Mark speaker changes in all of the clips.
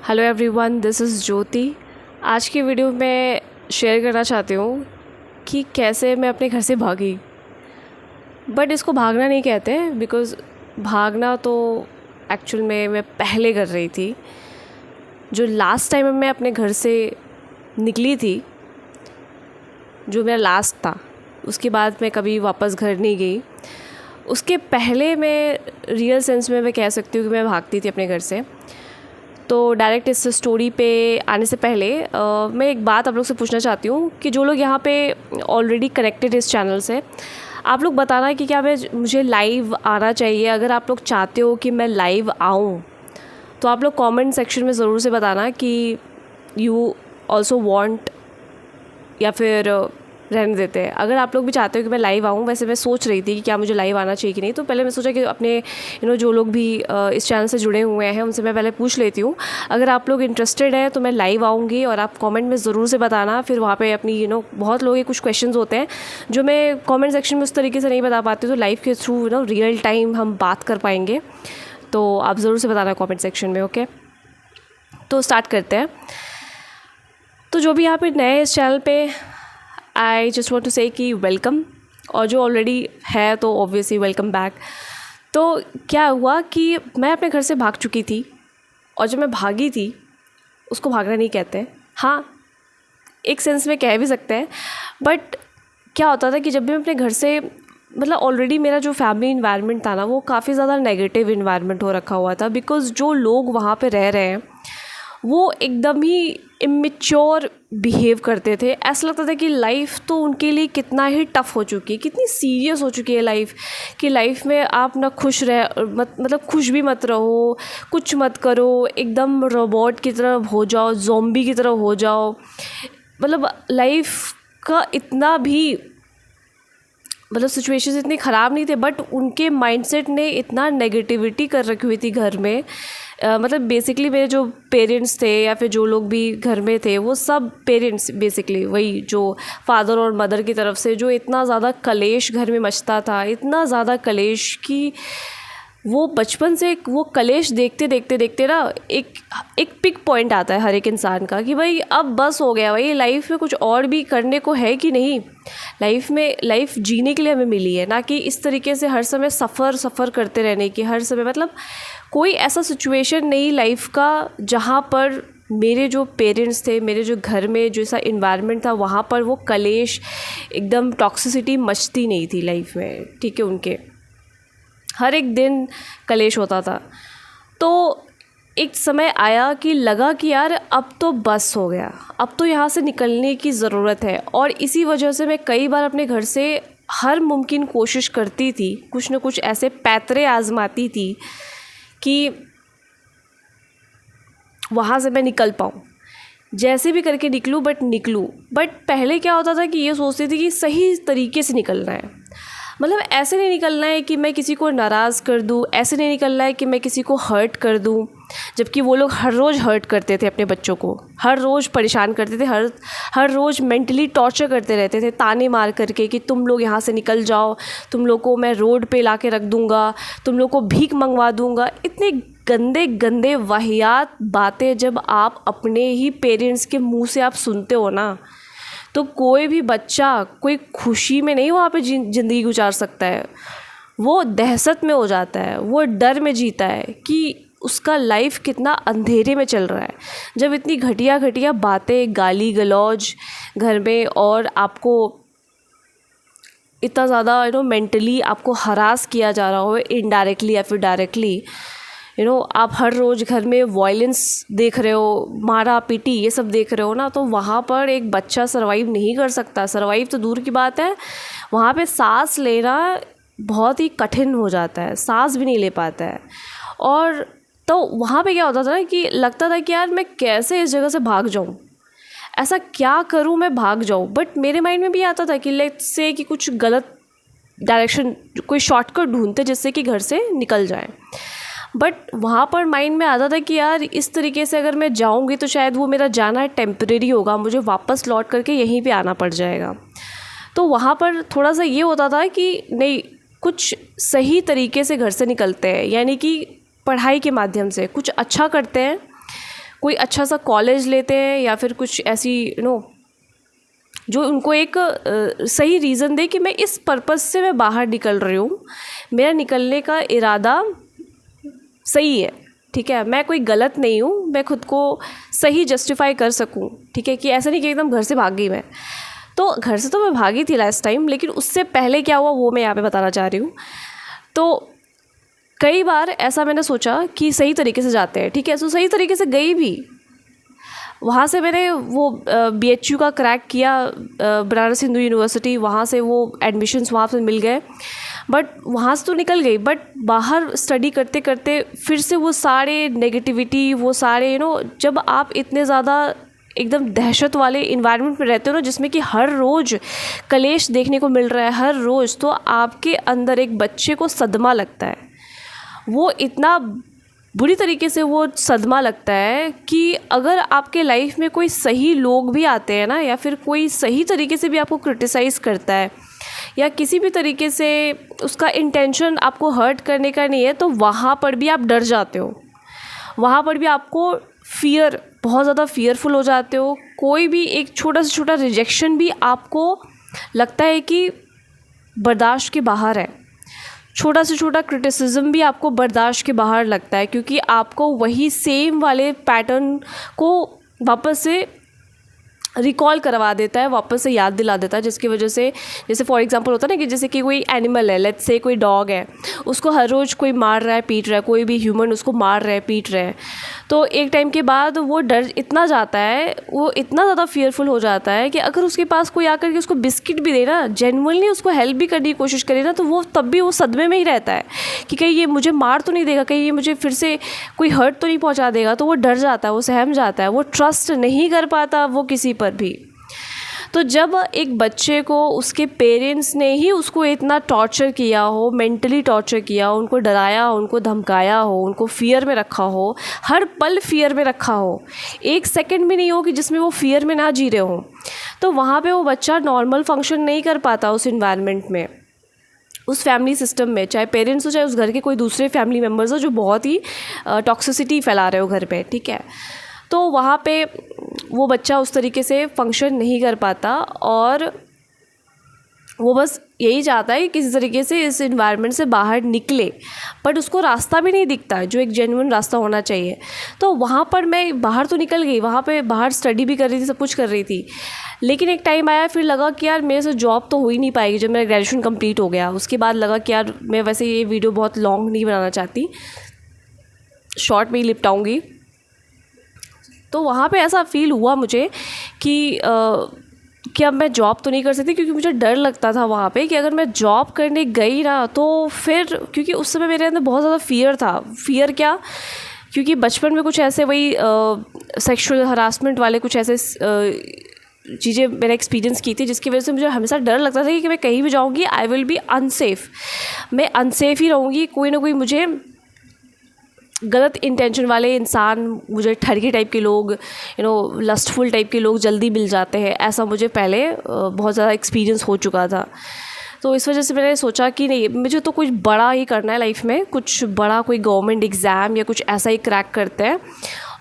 Speaker 1: Hello everyone, this is ज्योति। आज की video में शेयर करना चाहती हूँ कि कैसे मैं अपने घर से भागी। बट इसको भागना नहीं कहते, बिकॉज़ भागना तो एक्चुअल में मैं पहले कर रही थी। जो लास्ट टाइम मैं अपने घर से निकली थी, जो मेरा लास्ट था, उसके बाद मैं कभी वापस घर नहीं गई। उसके पहले मैं रियल सेंस में मैं कह सकती हूँ कि मैं भागती थी अपने घर से। तो डायरेक्ट इस स्टोरी पे आने से पहले मैं एक बात आप लोग से पूछना चाहती हूँ कि जो लोग यहाँ पे ऑलरेडी कनेक्टेड इस चैनल से, आप लोग बताना कि क्या मुझे लाइव आना चाहिए। अगर आप लोग चाहते हो कि मैं लाइव आऊँ तो आप लोग कमेंट सेक्शन में ज़रूर से बताना कि यू ऑल्सो वांट, या फिर रहने देते हैं। अगर आप लोग भी चाहते हो कि मैं लाइव आऊँ, वैसे मैं सोच रही थी कि क्या मुझे लाइव आना चाहिए कि नहीं, तो पहले मैं सोचा कि अपने जो लोग भी इस चैनल से जुड़े हुए हैं उनसे मैं पहले पूछ लेती हूँ। अगर आप लोग इंटरेस्टेड हैं तो मैं लाइव आऊँगी और आप कमेंट में ज़रूर से बताना। फिर वहाँ पे अपनी बहुत लोगों के कुछ क्वेश्चंस होते हैं जो मैं कमेंट सेक्शन में उस तरीके से नहीं बता पाती, तो लाइव के थ्रू रियल टाइम हम बात कर पाएंगे। तो आप ज़रूर से बताना कमेंट सेक्शन में। ओके, तो स्टार्ट करते हैं। तो जो भी यहाँ पे नए इस चैनल पे, आई जस्ट वॉन्ट टू से कि वेलकम, और जो ऑलरेडी है तो ऑब्वियसली वेलकम बैक। तो क्या हुआ कि मैं अपने घर से भाग चुकी थी, और जब मैं भागी थी उसको भागना नहीं कहते। हाँ, एक सेंस में कह भी सकते हैं। बट क्या होता था कि जब भी मैं अपने घर से, ऑलरेडी मेरा जो फैमिली इन्वायरमेंट था ना, वो काफ़ी ज़्यादा नेगेटिव इन्वायरमेंट हो रखा हुआ था। बिकॉज़ जो लोग वहाँ पे रह रहे हैं वो एकदम ही इमेच्योर बिहेव करते थे। ऐसा लगता था कि लाइफ तो उनके लिए कितना ही टफ़ हो चुकी है, कितनी सीरियस हो चुकी है लाइफ, कि लाइफ में आप ना खुश खुश भी मत रहो, कुछ मत करो, एकदम रोबोट की तरह हो जाओ, ज़ॉम्बी की तरह हो जाओ। लाइफ का इतना भी सिचुएशंस इतनी ख़राब नहीं थे, बट उनके माइंडसेट ने इतना नेगेटिविटी कर रखी हुई थी घर में। बेसिकली मेरे जो पेरेंट्स थे या फिर जो लोग भी घर में थे, वो सब पेरेंट्स बेसिकली वही जो फादर और मदर की तरफ से, जो इतना ज़्यादा कलेश घर में मचता था, इतना ज़्यादा कलेश कि वो बचपन से वो कलेश देखते देखते ना एक पिक पॉइंट आता है हर एक इंसान का कि भाई अब बस हो गया, भाई लाइफ में कुछ और भी करने को है कि नहीं। लाइफ जीने के लिए हमें मिली है, ना कि इस तरीके से हर समय सफ़र करते रहने की। हर समय कोई ऐसा सिचुएशन नहीं लाइफ का जहाँ पर मेरे जो पेरेंट्स थे, मेरे जो घर में जो ऐसा इन्वायरमेंट था, वहाँ पर वो कलेश, एकदम टॉक्सिसिटी मचती नहीं थी लाइफ में। ठीक है, उनके हर एक दिन कलेश होता था। तो एक समय आया कि लगा कि यार अब तो बस हो गया, अब तो यहाँ से निकलने की ज़रूरत है। और इसी वजह से मैं कई बार अपने घर से हर मुमकिन कोशिश करती थी, कुछ न कुछ ऐसे पैतरे आजमाती थी कि वहाँ से मैं निकल पाऊँ, जैसे भी करके निकलूँ, बट पहले क्या होता था कि ये सोचती थी कि सही तरीके से निकलना है। ऐसे नहीं निकलना है कि मैं किसी को नाराज़ कर दूँ, ऐसे नहीं निकलना है कि मैं किसी को हर्ट कर दूँ। जबकि वो लोग हर रोज़ हर्ट करते थे अपने बच्चों को, हर रोज़ परेशान करते थे, हर रोज़ मेंटली टॉर्चर करते रहते थे, ताने मार करके कि तुम लोग यहाँ से निकल जाओ, तुम लोग को मैं रोड पे ला के रख दूँगा, तुम लोग को भीख मंगवा दूँगा। इतने गंदे गंदे वाहियात बातें जब आप अपने ही पेरेंट्स के मुँह से आप सुनते हो ना, तो कोई भी बच्चा कोई खुशी में नहीं वहाँ पे ज़िंदगी गुजार सकता है। वो दहशत में हो जाता है, वो डर में जीता है कि उसका लाइफ कितना अंधेरे में चल रहा है। जब इतनी घटिया घटिया बातें, गाली गलौज घर में, और आपको इतना ज़्यादा मेंटली आपको हरास किया जा रहा हो, इनडायरेक्टली या फिर डायरेक्टली, आप हर रोज़ घर में वायलेंस देख रहे हो, मारा पीटी ये सब देख रहे हो ना, तो वहाँ पर एक बच्चा सर्वाइव नहीं कर सकता। सर्वाइव तो दूर की बात है, वहाँ पे सांस लेना बहुत ही कठिन हो जाता है, सांस भी नहीं ले पाता है। और तो वहाँ पे क्या होता था कि लगता था कि यार मैं कैसे इस जगह से भाग जाऊँ, ऐसा क्या करूँ मैं भाग जाऊँ। बट मेरे माइंड में भी आता था कि लेट्स से कि कुछ गलत डायरेक्शन, कोई शॉर्टकट ढूंढते जिससे कि घर से निकल जाए। बट वहाँ पर माइंड में आता था कि यार इस तरीके से अगर मैं जाऊँगी तो शायद वो मेरा जाना टेम्परेरी होगा, मुझे वापस लौट करके यहीं पे आना पड़ जाएगा। तो वहाँ पर थोड़ा सा ये होता था कि नहीं, कुछ सही तरीके से घर से निकलते हैं, यानी कि पढ़ाई के माध्यम से कुछ अच्छा करते हैं, कोई अच्छा सा कॉलेज लेते हैं या फिर कुछ ऐसी जो उनको एक सही रीज़न दे कि मैं इस पर्पज़ से मैं बाहर निकल रही हूँ, मेरा निकलने का इरादा सही है, ठीक है, मैं कोई गलत नहीं हूँ, मैं खुद को सही जस्टिफाई कर सकूँ, ठीक है, कि ऐसा नहीं कि एकदम घर से भाग गई मैं। तो घर से तो मैं भागी थी लास्ट टाइम, लेकिन उससे पहले क्या हुआ वो मैं यहाँ पे बताना चाह रही हूँ। तो कई बार ऐसा मैंने सोचा कि सही तरीके से जाते हैं, ठीक है, तो सही तरीके से गई भी। वहाँ से मैंने वो BHU का क्रैक किया, बनारस हिंदू यूनिवर्सिटी, वहाँ से वो एडमिशन्स वहाँ से मिल गए, बट वहाँ से तो निकल गई। बट बाहर स्टडी करते करते फिर से वो सारे नेगेटिविटी, वो सारे जब आप इतने ज़्यादा एकदम दहशत वाले इन्वायरमेंट में रहते हो ना, जिसमें कि हर रोज़ कलेश देखने को मिल रहा है, हर रोज़, तो आपके अंदर एक बच्चे को सदमा लगता है। वो इतना बुरी तरीके से वो सदमा लगता है कि अगर आपके लाइफ में कोई सही लोग भी आते हैं ना, या फिर कोई सही तरीके से भी आपको क्रिटिसाइज़ करता है, या किसी भी तरीके से उसका इंटेंशन आपको हर्ट करने का नहीं है, तो वहाँ पर भी आप डर जाते हो, वहाँ पर भी आपको फियर, बहुत ज़्यादा फियरफुल हो जाते हो। कोई भी एक छोटा से छोटा रिजेक्शन भी आपको लगता है कि बर्दाश्त के बाहर है, छोटा से छोटा क्रिटिसिज्म भी आपको बर्दाश्त के बाहर लगता है, क्योंकि आपको वही सेम वाले पैटर्न को वापस से रिकॉल करवा देता है, वापस से याद दिला देता है, जिसकी वजह से, जैसे फॉर एग्जांपल होता है ना कि जैसे कि कोई एनिमल है, लेट्स से कोई डॉग है, उसको हर रोज़ कोई मार रहा है, पीट रहा है, कोई भी ह्यूमन उसको मार रहा है, पीट रहे हैं, तो एक टाइम के बाद वो डर इतना जाता है, वो इतना ज़्यादा फियरफुल हो जाता है कि अगर उसके पास कोई आकर के उसको बिस्किट भी दे ना, जेन्युइनली उसको हेल्प भी करने की कोशिश करे ना, तो वो तब भी वो सदमे में ही रहता है कि कहीं ये मुझे मार तो नहीं देगा, कहीं ये मुझे फिर से कोई हर्ट तो नहीं पहुँचा देगा। तो वो डर जाता है, वो सहम जाता है, वो ट्रस्ट नहीं कर पाता वो किसी पर भी। तो जब एक बच्चे को उसके पेरेंट्स ने ही उसको इतना टॉर्चर किया हो, मेंटली टॉर्चर किया हो, उनको डराया हो, उनको धमकाया हो, उनको फियर में रखा हो, हर पल फियर में रखा हो, एक सेकंड भी नहीं हो कि जिसमें वो फियर में ना जी रहे हो, तो वहाँ पे वो बच्चा नॉर्मल फंक्शन नहीं कर पाता उस इन्वायरमेंट में, उस फैमिली सिस्टम में, चाहे पेरेंट्स हो चाहे उस घर के कोई दूसरे फैमिली मेम्बर्स हो जो बहुत ही टॉक्सिसिटी फैला रहे हो घर पे, ठीक है। तो वहाँ पे वो बच्चा उस तरीके से फंक्शन नहीं कर पाता, और वो बस यही चाहता है कि किसी तरीके से इस इन्वायरमेंट से बाहर निकले, बट उसको रास्ता भी नहीं दिखता जो एक जेन्युइन रास्ता होना चाहिए। तो वहाँ पर मैं बाहर तो निकल गई, वहाँ पे बाहर स्टडी भी कर रही थी, सब कुछ कर रही थी, लेकिन एक टाइम आया, फिर लगा कि यार मेरे से जॉब तो हो ही नहीं पाएगी। जब मेरा ग्रेजुएशन कंप्लीट हो गया उसके बाद लगा कि यार मैं वैसे ये वीडियो बहुत लॉन्ग नहीं बनाना चाहती, शॉर्ट में ही निपटाऊँगी। तो वहाँ पे ऐसा फ़ील हुआ मुझे कि अब मैं जॉब तो नहीं कर सकती, क्योंकि मुझे डर लगता था वहाँ पे कि अगर मैं जॉब करने गई ना तो फिर, क्योंकि उस समय मेरे अंदर बहुत ज़्यादा फ़ियर था। फ़ियर क्या, क्योंकि बचपन में कुछ ऐसे वही सेक्सुअल हरासमेंट वाले कुछ ऐसे चीज़ें मैंने एक्सपीरियंस की थी, जिसकी वजह से मुझे हमेशा डर लगता था कि मैं कहीं भी जाऊँगी आई विल बी अनसेफ़, मैं अनसेफ़ ही रहूँगी, कोई ना कोई मुझे गलत इंटेंशन वाले इंसान, मुझे ठगी टाइप के लोग, लस्टफुल टाइप के लोग जल्दी मिल जाते हैं, ऐसा मुझे पहले बहुत ज़्यादा एक्सपीरियंस हो चुका था। तो इस वजह से मैंने सोचा कि नहीं, मुझे तो कुछ बड़ा ही करना है लाइफ में, कुछ बड़ा, कोई गवर्नमेंट एग्ज़ाम या कुछ ऐसा ही क्रैक करते हैं।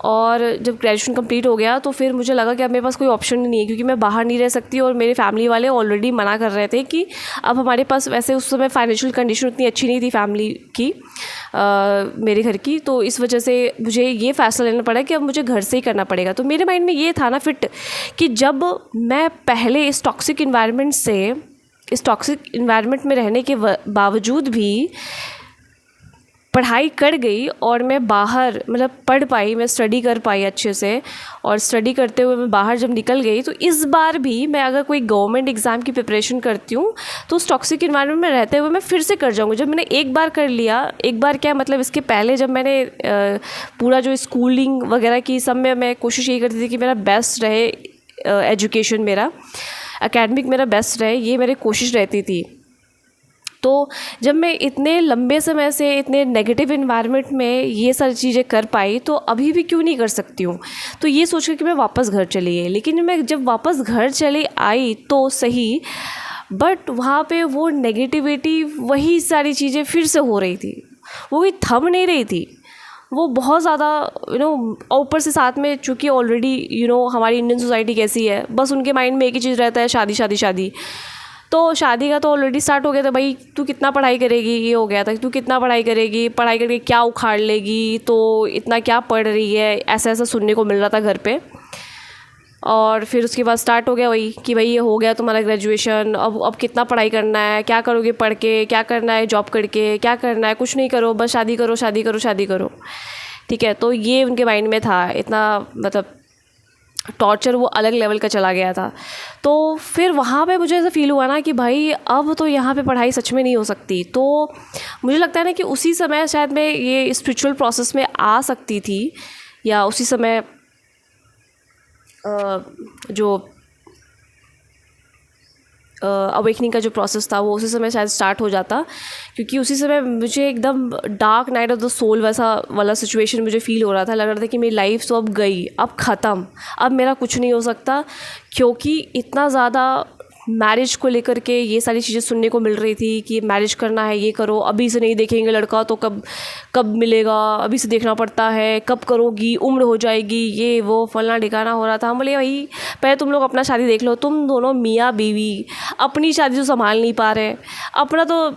Speaker 1: और जब ग्रेजुएशन कंप्लीट हो गया तो फिर मुझे लगा कि अब मेरे पास कोई ऑप्शन नहीं है, क्योंकि मैं बाहर नहीं रह सकती, और मेरे फैमिली वाले ऑलरेडी मना कर रहे थे कि अब हमारे पास, वैसे उस समय फाइनेंशियल कंडीशन उतनी अच्छी नहीं थी फैमिली की, मेरे घर की, तो इस वजह से मुझे ये फ़ैसला लेना पड़ा कि अब मुझे घर से ही करना पड़ेगा। तो मेरे माइंड में ये था ना फिट कि जब मैं पहले इस टॉक्सिक इन्वायरमेंट में रहने के बावजूद भी पढ़ाई कर गई और मैं बाहर मतलब पढ़ पाई, मैं स्टडी कर पाई अच्छे से, और स्टडी करते हुए मैं बाहर जब निकल गई, तो इस बार भी मैं अगर कोई गवर्नमेंट एग्ज़ाम की प्रिपरेशन करती हूँ तो उस टॉक्सिक इन्वायरमेंट में रहते हुए मैं फिर से कर जाऊँगी। जब मैंने एक बार कर लिया, एक बार क्या मतलब, इसके पहले जब मैंने पूरा जो स्कूलिंग वगैरह की सब में मैं कोशिश यही करती थी कि मेरा बेस्ट रहे, एजुकेशन मेरा, एकेडमिक मेरा बेस्ट रहे, ये मेरी कोशिश रहती थी। तो जब मैं इतने लंबे समय से इतने नेगेटिव इन्वायरमेंट में ये सारी चीज़ें कर पाई, तो अभी भी क्यों नहीं कर सकती हूँ। तो ये सोच कर कि मैं वापस घर चली गई। लेकिन मैं जब वापस घर चली आई तो सही, बट वहाँ पे वो नेगेटिविटी, वही सारी चीज़ें फिर से हो रही थी, वो भी थम नहीं रही थी, वो बहुत ज़्यादा ऊपर से साथ में चूँकि ऑलरेडी हमारी इंडियन सोसाइटी कैसी है, बस उनके माइंड में एक ही चीज़ रहता है, शादी शादी शादी। तो शादी का तो ऑलरेडी स्टार्ट हो गया था, भाई तू कितना पढ़ाई करेगी, ये हो गया था कि तू कितना पढ़ाई करेगी, पढ़ाई करके क्या उखाड़ लेगी, तो इतना क्या पढ़ रही है, ऐसा ऐसा सुनने को मिल रहा था घर पे। और फिर उसके बाद स्टार्ट हो गया वही कि भाई ये हो गया तुम्हारा ग्रेजुएशन, अब कितना पढ़ाई करना है, क्या करोगे पढ़ के, क्या करना है जॉब करके, क्या करना है, कुछ नहीं करो, बस शादी करो शादी करो शादी करो। ठीक है, तो ये उनके माइंड में था, इतना मतलब टॉर्चर वो अलग लेवल का चला गया था। तो फिर वहाँ पे मुझे ऐसा फ़ील हुआ ना कि भाई अब तो यहाँ पे पढ़ाई सच में नहीं हो सकती। तो मुझे लगता है ना कि उसी समय शायद मैं ये स्पिरिचुअल प्रोसेस में आ सकती थी, या उसी समय जो अवेकनिंग का जो प्रोसेस था वो उसी समय शायद स्टार्ट हो जाता, क्योंकि उसी समय मुझे एकदम dark night of the soul वैसा वाला सिचुएशन मुझे फ़ील हो रहा था। लग रहा था कि मेरी लाइफ तो अब गई, अब ख़त्म, अब मेरा कुछ नहीं हो सकता, क्योंकि इतना ज़्यादा मैरिज को लेकर के ये सारी चीज़ें सुनने को मिल रही थी कि मैरिज करना है, ये करो, अभी से नहीं देखेंगे लड़का तो कब कब मिलेगा, अभी से देखना पड़ता है, कब करोगी, उम्र हो जाएगी, ये वो फलना ठिकाना हो रहा था। हम बोले भाई पहले तुम लोग अपना शादी देख लो, तुम दोनों मियाँ बीवी अपनी शादी तो संभाल नहीं पा रहे, अपना तो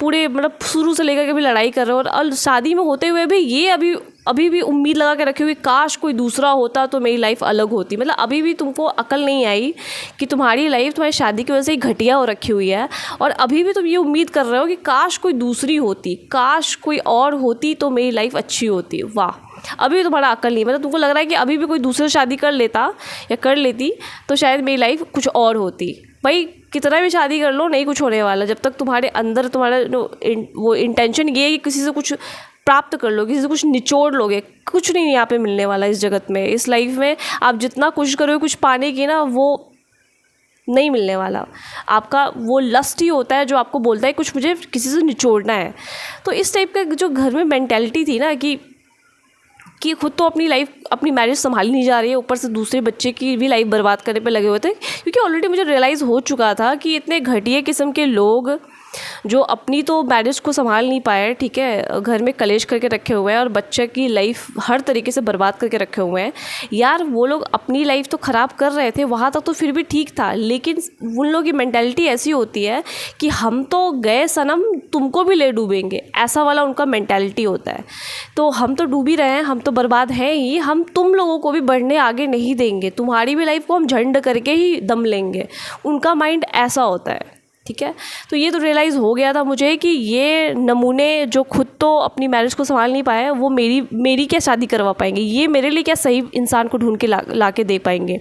Speaker 1: पूरे मतलब शुरू से लेकर के भी लड़ाई कर रहे हो, और शादी में होते हुए भी ये अभी भी उम्मीद लगा के रखी हुई काश कोई दूसरा होता तो मेरी लाइफ अलग होती। मतलब अभी भी तुमको अकल नहीं आई कि तुम्हारी लाइफ तुम्हारी शादी की वजह से ही घटिया हो रखी हुई है, और अभी भी तुम ये उम्मीद कर रहे हो कि काश कोई दूसरी होती, काश कोई और होती तो मेरी लाइफ अच्छी होती। वाह, अभी भी तुम्हारा अकल नहीं, मतलब तुमको लग रहा है कि अभी भी कोई दूसरी शादी कर लेता या कर लेती तो शायद मेरी लाइफ कुछ और होती। भाई कितना भी शादी कर लो नहीं कुछ होने वाला, जब तक तुम्हारे अंदर तुम्हारा वो इंटेंशन ये है कि किसी से कुछ प्राप्त कर लो, किसी से कुछ निचोड़ लोगे, कुछ नहीं यहाँ पे मिलने वाला इस जगत में, इस लाइफ में आप जितना कोशिश करोगे कुछ पाने की ना, वो नहीं मिलने वाला। आपका वो लस्ट ही होता है जो आपको बोलता है कुछ मुझे किसी से निचोड़ना है। तो इस टाइप का जो घर में मेंटेलिटी थी ना कि खुद तो अपनी लाइफ अपनी मैरिज संभाली नहीं जा रही है, ऊपर से दूसरे बच्चे की भी लाइफ बर्बाद करने पे लगे हुए थे, क्योंकि ऑलरेडी मुझे रियलाइज़ हो चुका था कि इतने घटिया किस्म के लोग जो अपनी तो मैरिज को संभाल नहीं पाए, ठीक है, घर में कलेश करके रखे हुए हैं और बच्चे की लाइफ हर तरीके से बर्बाद करके रखे हुए हैं। यार वो लोग अपनी लाइफ तो ख़राब कर रहे थे, वहाँ तक तो फिर भी ठीक था, लेकिन उन लोगों की मेंटालिटी ऐसी होती है कि हम तो गए सनम तुमको भी ले डूबेंगे, ऐसा वाला उनका मेंटालिटी होता है। तो हम तो डूब ही रहे हैं, हम तो बर्बाद हैं ही, हम तुम लोगों को भी बढ़ने आगे नहीं देंगे, तुम्हारी भी लाइफ को हम झंड करके ही दम लेंगे। उनका माइंड ऐसा होता है, ठीक है। तो ये तो रियलाइज़ हो गया था मुझे कि ये नमूने जो खुद तो अपनी मैरिज को संभाल नहीं पाए, वो मेरी क्या शादी करवा पाएंगे, ये मेरे लिए क्या सही इंसान को ढूंढ के ला के दे पाएंगे।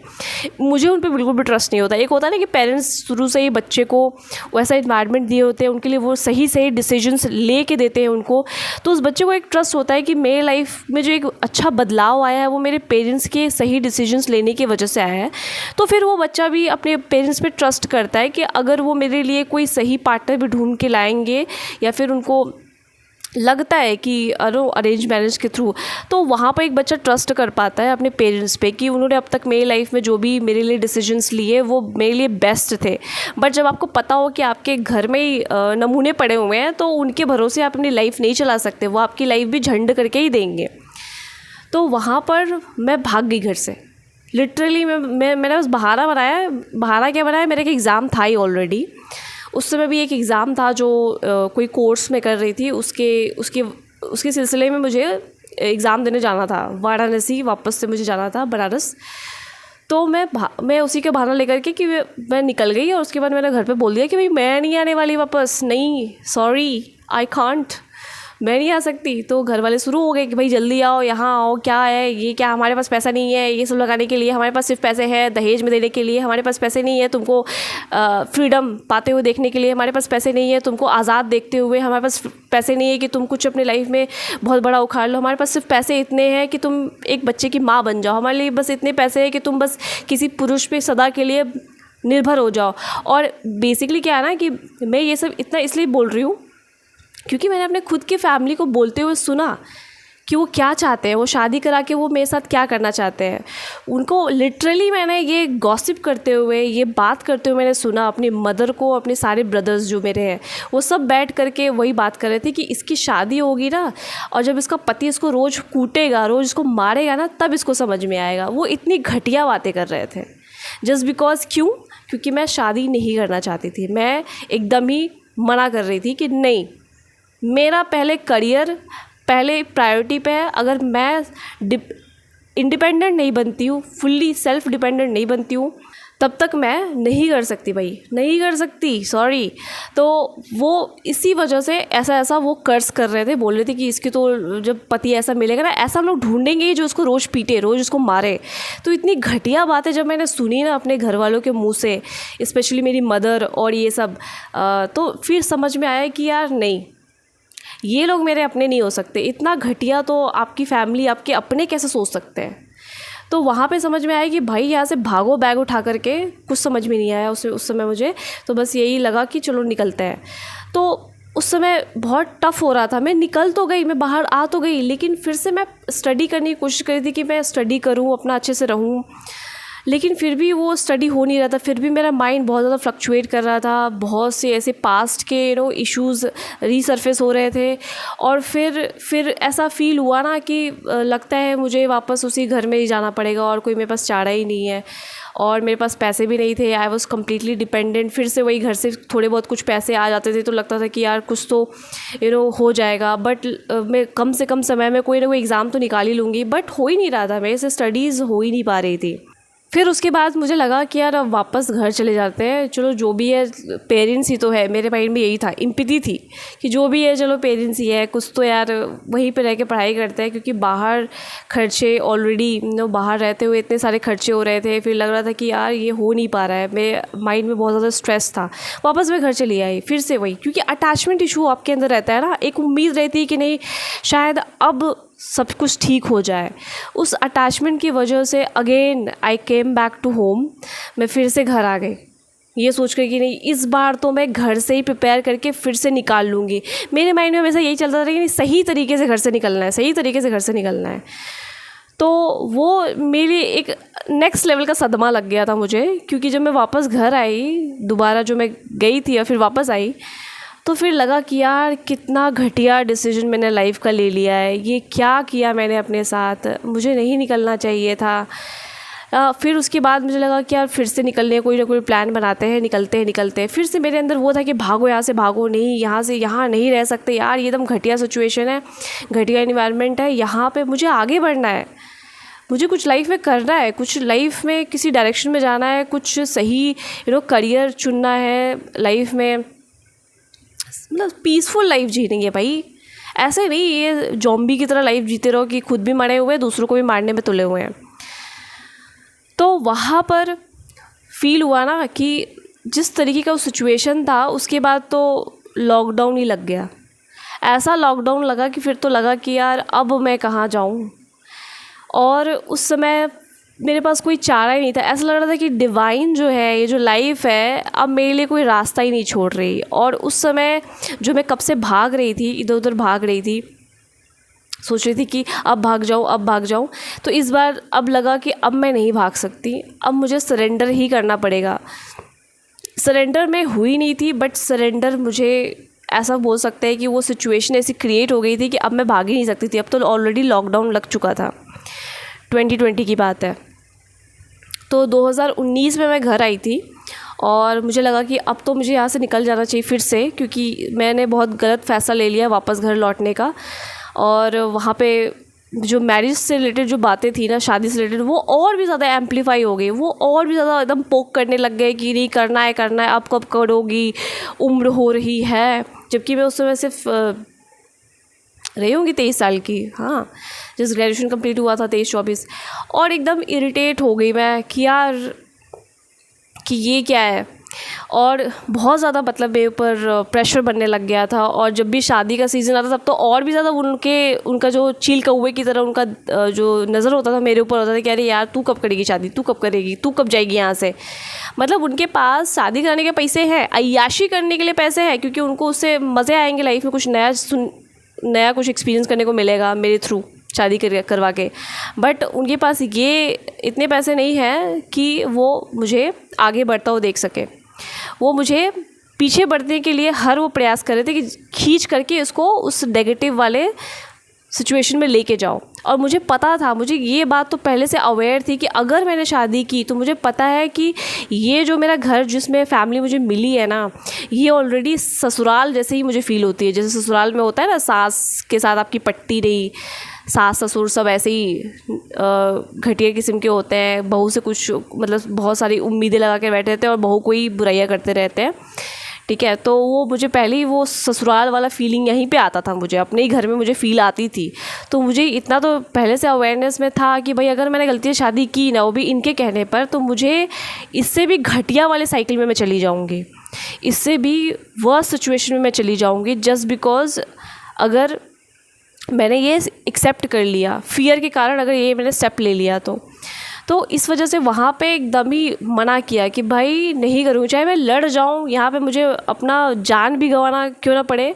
Speaker 1: मुझे उन पे बिल्कुल भी ट्रस्ट नहीं होता। एक होता है ना कि पेरेंट्स शुरू से ही बच्चे को वैसा इन्वायरमेंट दिए होते हैं, उनके लिए वो सही सही डिसीजंस ले के देते हैं उनको, तो उस बच्चे को एक ट्रस्ट होता है कि मेरे लाइफ में जो एक अच्छा बदलाव आया है वो मेरे पेरेंट्स के सही डिसीजंस लेने की वजह से आया है। तो फिर वो बच्चा भी अपने पेरेंट्स पे ट्रस्ट करता है कि अगर वो मेरे लिए कोई सही पार्टनर भी ढूंढ के लाएंगे, या फिर उनको लगता है कि अरेंज मैरिज के थ्रू, तो वहाँ पर एक बच्चा ट्रस्ट कर पाता है अपने पेरेंट्स पे कि उन्होंने अब तक मेरी लाइफ में जो भी मेरे लिए डिसीजंस लिए वो मेरे लिए बेस्ट थे। बट जब आपको पता हो कि आपके घर में ही नमूने पड़े हुए हैं, तो उनके भरोसे आप अपनी लाइफ नहीं चला सकते, वो आपकी लाइफ भी झंड करके ही देंगे। तो वहाँ पर मैं भाग गई घर से, लिटरली मैंने बस बहाना बनाया। बहाना क्या बनाया, मेरा एक एग्ज़ाम था ही ऑलरेडी, उस समय भी एक एग्ज़ाम था जो कोई कोर्स में कर रही थी, उसके सिलसिले में मुझे एग्ज़ाम देने जाना था वाराणसी, वापस से मुझे जाना था बनारस। तो मैं उसी का बहाना लेकर के कि मैं निकल गई, और उसके बाद मैंने घर पे बोल दिया कि भाई मैं नहीं आने वाली वापस, नहीं, सॉरी, आई कांट, मैं नहीं आ सकती। तो घर वाले शुरू हो गए कि भाई जल्दी आओ, यहाँ आओ, क्या है ये, क्या हमारे पास पैसा नहीं है ये सब लगाने के लिए, हमारे पास सिर्फ पैसे हैं दहेज में देने के लिए, हमारे पास पैसे नहीं है तुमको फ्रीडम पाते हुए देखने के लिए, हमारे पास पैसे नहीं है तुमको आज़ाद देखते हुए, हमारे पास पैसे नहीं है कि तुम कुछ अपनी लाइफ में बहुत बड़ा उखाड़ लो, हमारे पास सिर्फ पैसे इतने हैं कि तुम एक बच्चे की माँ बन जाओ, हमारे लिए बस इतने पैसे हैं कि तुम बस किसी पुरुष पे सदा के लिए निर्भर हो जाओ। और बेसिकली क्या है ना कि मैं ये सब इतना इसलिए बोल रही हूँ क्योंकि मैंने अपने खुद की फैमिली को बोलते हुए सुना कि वो क्या चाहते हैं, वो शादी करा के वो मेरे साथ क्या करना चाहते हैं। उनको लिटरली मैंने ये गॉसिप करते हुए, ये बात करते हुए मैंने सुना अपनी मदर को, अपने सारे ब्रदर्स जो मेरे हैं वो सब बैठ करके वही बात कर रहे थे कि इसकी शादी होगी ना, और जब इसका पति इसको रोज़ कूटेगा, रोज़ इसको मारेगा ना, तब इसको समझ में आएगा। वो इतनी घटिया बातें कर रहे थे जस्ट बिकॉज क्यों? क्योंकि मैं शादी नहीं करना चाहती थी। मैं एकदम ही मना कर रही थी कि नहीं, मेरा पहले करियर पहले प्रायोरिटी पे है। अगर मैं इंडिपेंडेंट नहीं बनती हूँ, फुल्ली सेल्फ डिपेंडेंट नहीं बनती हूँ, तब तक मैं नहीं कर सकती भाई, नहीं कर सकती, सॉरी। तो वो इसी वजह से ऐसा वो कर्ज कर रहे थे, बोल रहे थे कि इसकी तो जब पति ऐसा मिलेगा ना, ऐसा हम लोग ढूंढेंगे ही जो उसको रोज़ पीटे, रोज़ उसको मारे। तो इतनी घटिया बातें जब मैंने सुनी ना अपने घर वालों के मुंह से, स्पेशली मेरी मदर और ये सब, तो फिर समझ में आया कि यार नहीं, ये लोग मेरे अपने नहीं हो सकते। इतना घटिया तो आपकी फैमिली, आपके अपने कैसे सोच सकते हैं। तो वहाँ पे समझ में आया कि भाई यहाँ से भागो बैग उठा करके। कुछ समझ में नहीं आया उस समय मुझे, तो बस यही लगा कि चलो निकलते हैं। तो उस समय बहुत टफ़ हो रहा था। मैं निकल तो गई, मैं बाहर आ तो गई, लेकिन फिर से मैं स्टडी करने की कोशिश कर रही थी कि मैं स्टडी करूँ, अपना अच्छे से रहूँ, लेकिन फिर भी वो स्टडी हो नहीं रहा था। फिर भी मेरा माइंड बहुत ज़्यादा फ्लक्चुएट कर रहा था। बहुत से ऐसे पास्ट के इश्यूज़ रीसर्फेस हो रहे थे। और फिर ऐसा फ़ील हुआ ना कि लगता है मुझे वापस उसी घर में ही जाना पड़ेगा, और कोई मेरे पास चारा ही नहीं है, और मेरे पास पैसे भी नहीं थे। I was completely dependent. फिर से वही घर से थोड़े बहुत कुछ पैसे आ जाते थे तो लगता था कि यार कुछ तो हो जाएगा। बट मैं कम से कम समय में कोई ना कोई एग्ज़ाम तो निकाल ही लूँगी, बट हो ही नहीं रहा था, मेरे से स्टडीज़ हो ही नहीं पा रही थी। फिर उसके बाद मुझे लगा कि यार अब वापस घर चले जाते हैं, चलो जो भी है, पेरेंट्स ही तो है। मेरे माइंड में यही था, इम्पैथी थी कि जो भी है चलो पेरेंट्स ही है, कुछ तो यार वहीं पे रह के पढ़ाई करते हैं, क्योंकि बाहर खर्चे ऑलरेडी बाहर रहते हुए इतने सारे खर्चे हो रहे थे। फिर लग रहा था कि यार ये हो नहीं पा रहा है, मेरे माइंड में बहुत ज़्यादा स्ट्रेस था। वापस मैं घर चली आई, फिर से वही, क्योंकि अटैचमेंट इशू आपके अंदर रहता है ना, एक उम्मीद रहती है कि नहीं शायद अब सब कुछ ठीक हो जाए। उस अटैचमेंट की वजह से again I came back to home. मैं फिर से घर आ गई, ये सोच कर कि नहीं इस बार तो मैं घर से ही प्रिपेयर करके फिर से निकाल लूँगी। मेरे माइंड में हमेशा यही चलता था कि नहीं सही तरीके से घर से निकलना है, सही तरीके से घर से निकलना है। तो वो मेरी एक नेक्स्ट लेवल का सदमा लग गया था मुझे, क्योंकि जब मैं वापस घर आई, दोबारा जो मैं गई थी और फिर वापस आई, तो फिर लगा कि यार कितना घटिया डिसीजन मैंने लाइफ का ले लिया है। ये क्या किया मैंने अपने साथ, मुझे नहीं निकलना चाहिए था। फिर उसके बाद मुझे लगा कि यार फिर से निकलने कोई ना कोई प्लान बनाते हैं, निकलते हैं। फिर से मेरे अंदर वो था कि भागो यहाँ से, भागो, नहीं यहाँ से, यहाँ नहीं रह सकते यार, ये एकदम घटिया सिचुएशन है, घटिया इन्वायरमेंट है, यहाँ पे मुझे आगे बढ़ना है, मुझे कुछ लाइफ में करना है, कुछ लाइफ में किसी डायरेक्शन में जाना है, कुछ सही करियर चुनना है लाइफ में, मतलब पीसफुल लाइफ जीनी है भाई। ऐसे नहीं ये जॉम्बी की तरह लाइफ जीते रहो कि खुद भी मरे हुए, दूसरों को भी मारने में तुले हुए हैं। तो वहाँ पर फील हुआ ना कि जिस तरीके का उस सिचुएशन था, उसके बाद तो लॉकडाउन ही लग गया। ऐसा लॉकडाउन लगा कि फिर तो लगा कि यार अब मैं कहाँ जाऊँ। और उस समय मेरे पास कोई चारा ही नहीं था। ऐसा लग रहा था कि डिवाइन जो है, ये जो लाइफ है, अब मेरे लिए कोई रास्ता ही नहीं छोड़ रही। और उस समय जो मैं कब से भाग रही थी, इधर उधर भाग रही थी, सोच रही थी कि अब भाग जाऊँ, तो इस बार अब लगा कि अब मैं नहीं भाग सकती, अब मुझे सरेंडर ही करना पड़ेगा। सरेंडर मैं हुई नहीं थी, बट सरेंडर मुझे ऐसा बोल सकते हैं कि वो सिचुएशन ऐसी क्रिएट हो गई थी कि अब मैं भाग ही नहीं सकती थी। अब तो ऑलरेडी लॉकडाउन लग चुका था, 2020 की बात है। तो 2019 में मैं घर आई थी और मुझे लगा कि अब तो मुझे यहाँ से निकल जाना चाहिए फिर से, क्योंकि मैंने बहुत गलत फ़ैसला ले लिया वापस घर लौटने का। और वहाँ पे जो मैरिज से रिलेटेड जो बातें थी ना, शादी से रिलेटेड, वो और भी ज़्यादा एम्पलीफाई हो गई, वो और भी ज़्यादा एकदम पोक करने लग गए कि नहीं करना है, अब कब करोगी, उम्र हो रही है। जबकि मैं उस समय सिर्फ रही होंगी 23 साल की, हाँ, जिस ग्रेजुएशन कंप्लीट हुआ था 23-24। और एकदम इरिटेट हो गई मैं कि यार कि ये क्या है। और बहुत ज़्यादा मतलब मेरे ऊपर प्रेशर बनने लग गया था। और जब भी शादी का सीज़न आता तब तो और भी ज़्यादा उनका जो चील कौवे की तरह उनका जो नज़र होता था मेरे ऊपर होता था कि अरे यार तू कब करेगी शादी, तू कब करेगी, तू कब जाएगी यहाँ से। मतलब उनके पास शादी कराने के पैसे हैं, अय्याशी करने के लिए पैसे हैं, क्योंकि उनको उससे मज़े आएंगे लाइफ में, कुछ नया नया कुछ एक्सपीरियंस करने को मिलेगा मेरे थ्रू शादी करवा के। बट उनके पास ये इतने पैसे नहीं हैं कि वो मुझे आगे बढ़ता हुआ देख सके। वो मुझे पीछे बढ़ने के लिए हर वो प्रयास कर रहे थे कि खींच करके इसको उस नेगेटिव वाले सिचुएशन में लेके जाओ। और मुझे पता था, मुझे ये बात तो पहले से अवेयर थी कि अगर मैंने शादी की तो मुझे पता है कि ये जो मेरा घर जिसमें फैमिली मुझे मिली है ना, ये ऑलरेडी ससुराल जैसे ही मुझे फ़ील होती है। जैसे ससुराल में होता है ना, सास के साथ आपकी पट्टी रही, सास ससुर सब ऐसे ही घटिया किस्म के होते हैं। बहू से कुछ मतलब बहुत सारी उम्मीदें लगा के बैठे रहते हैं और बहू को ही बुराइयाँ करते रहते हैं, ठीक है। तो वो मुझे पहले ही वो ससुराल वाला फीलिंग यहीं पे आता था, मुझे अपने ही घर में मुझे फ़ील आती थी। तो मुझे इतना तो पहले से अवेयरनेस में था कि भाई अगर मैंने गलती से शादी की ना, वो भी इनके कहने पर, तो मुझे इससे भी घटिया वाले साइकिल में मैं चली जाऊँगी, इससे भी वर्स्ट सिचुएशन में मैं चली जाऊँगी, जस्ट बिकॉज़ अगर मैंने ये एक्सेप्ट कर लिया, फियर के कारण अगर ये मैंने स्टेप ले लिया तो इस वजह से वहाँ पे एकदम ही मना किया कि भाई नहीं करूँगी, चाहे मैं लड़ जाऊँ यहाँ पे, मुझे अपना जान भी गंवाना क्यों ना पड़े,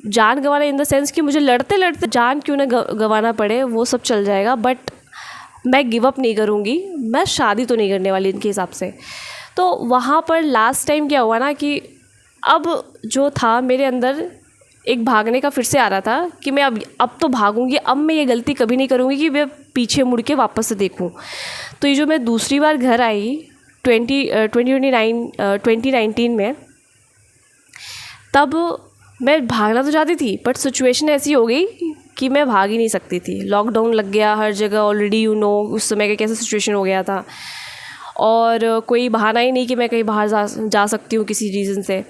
Speaker 1: जान गंवाना इन द सेंस कि मुझे लड़ते लड़ते जान क्यों ना गंवाना पड़े, वो सब चल जाएगा, बट मैं गिव अप नहीं करूँगी, मैं शादी तो नहीं करने वाली इनके हिसाब से। तो वहाँ पर लास्ट टाइम क्या हुआ ना कि अब जो था मेरे अंदर एक भागने का फिर से आ रहा था कि मैं अब तो भागूंगी, अब मैं ये गलती कभी नहीं करूँगी कि मैं पीछे मुड़ के वापस से देखूँ। तो ये जो मैं दूसरी बार घर आई 2019 में, तब मैं भागना तो चाहती थी, बट सिचुएशन ऐसी हो गई कि मैं भाग ही नहीं सकती थी। लॉकडाउन लग गया हर जगह, ऑलरेडी उस समय का कैसा सिचुएशन हो गया था, और कोई बहाना ही नहीं कि मैं कहीं बाहर जा सकती हूँ किसी रीज़न से।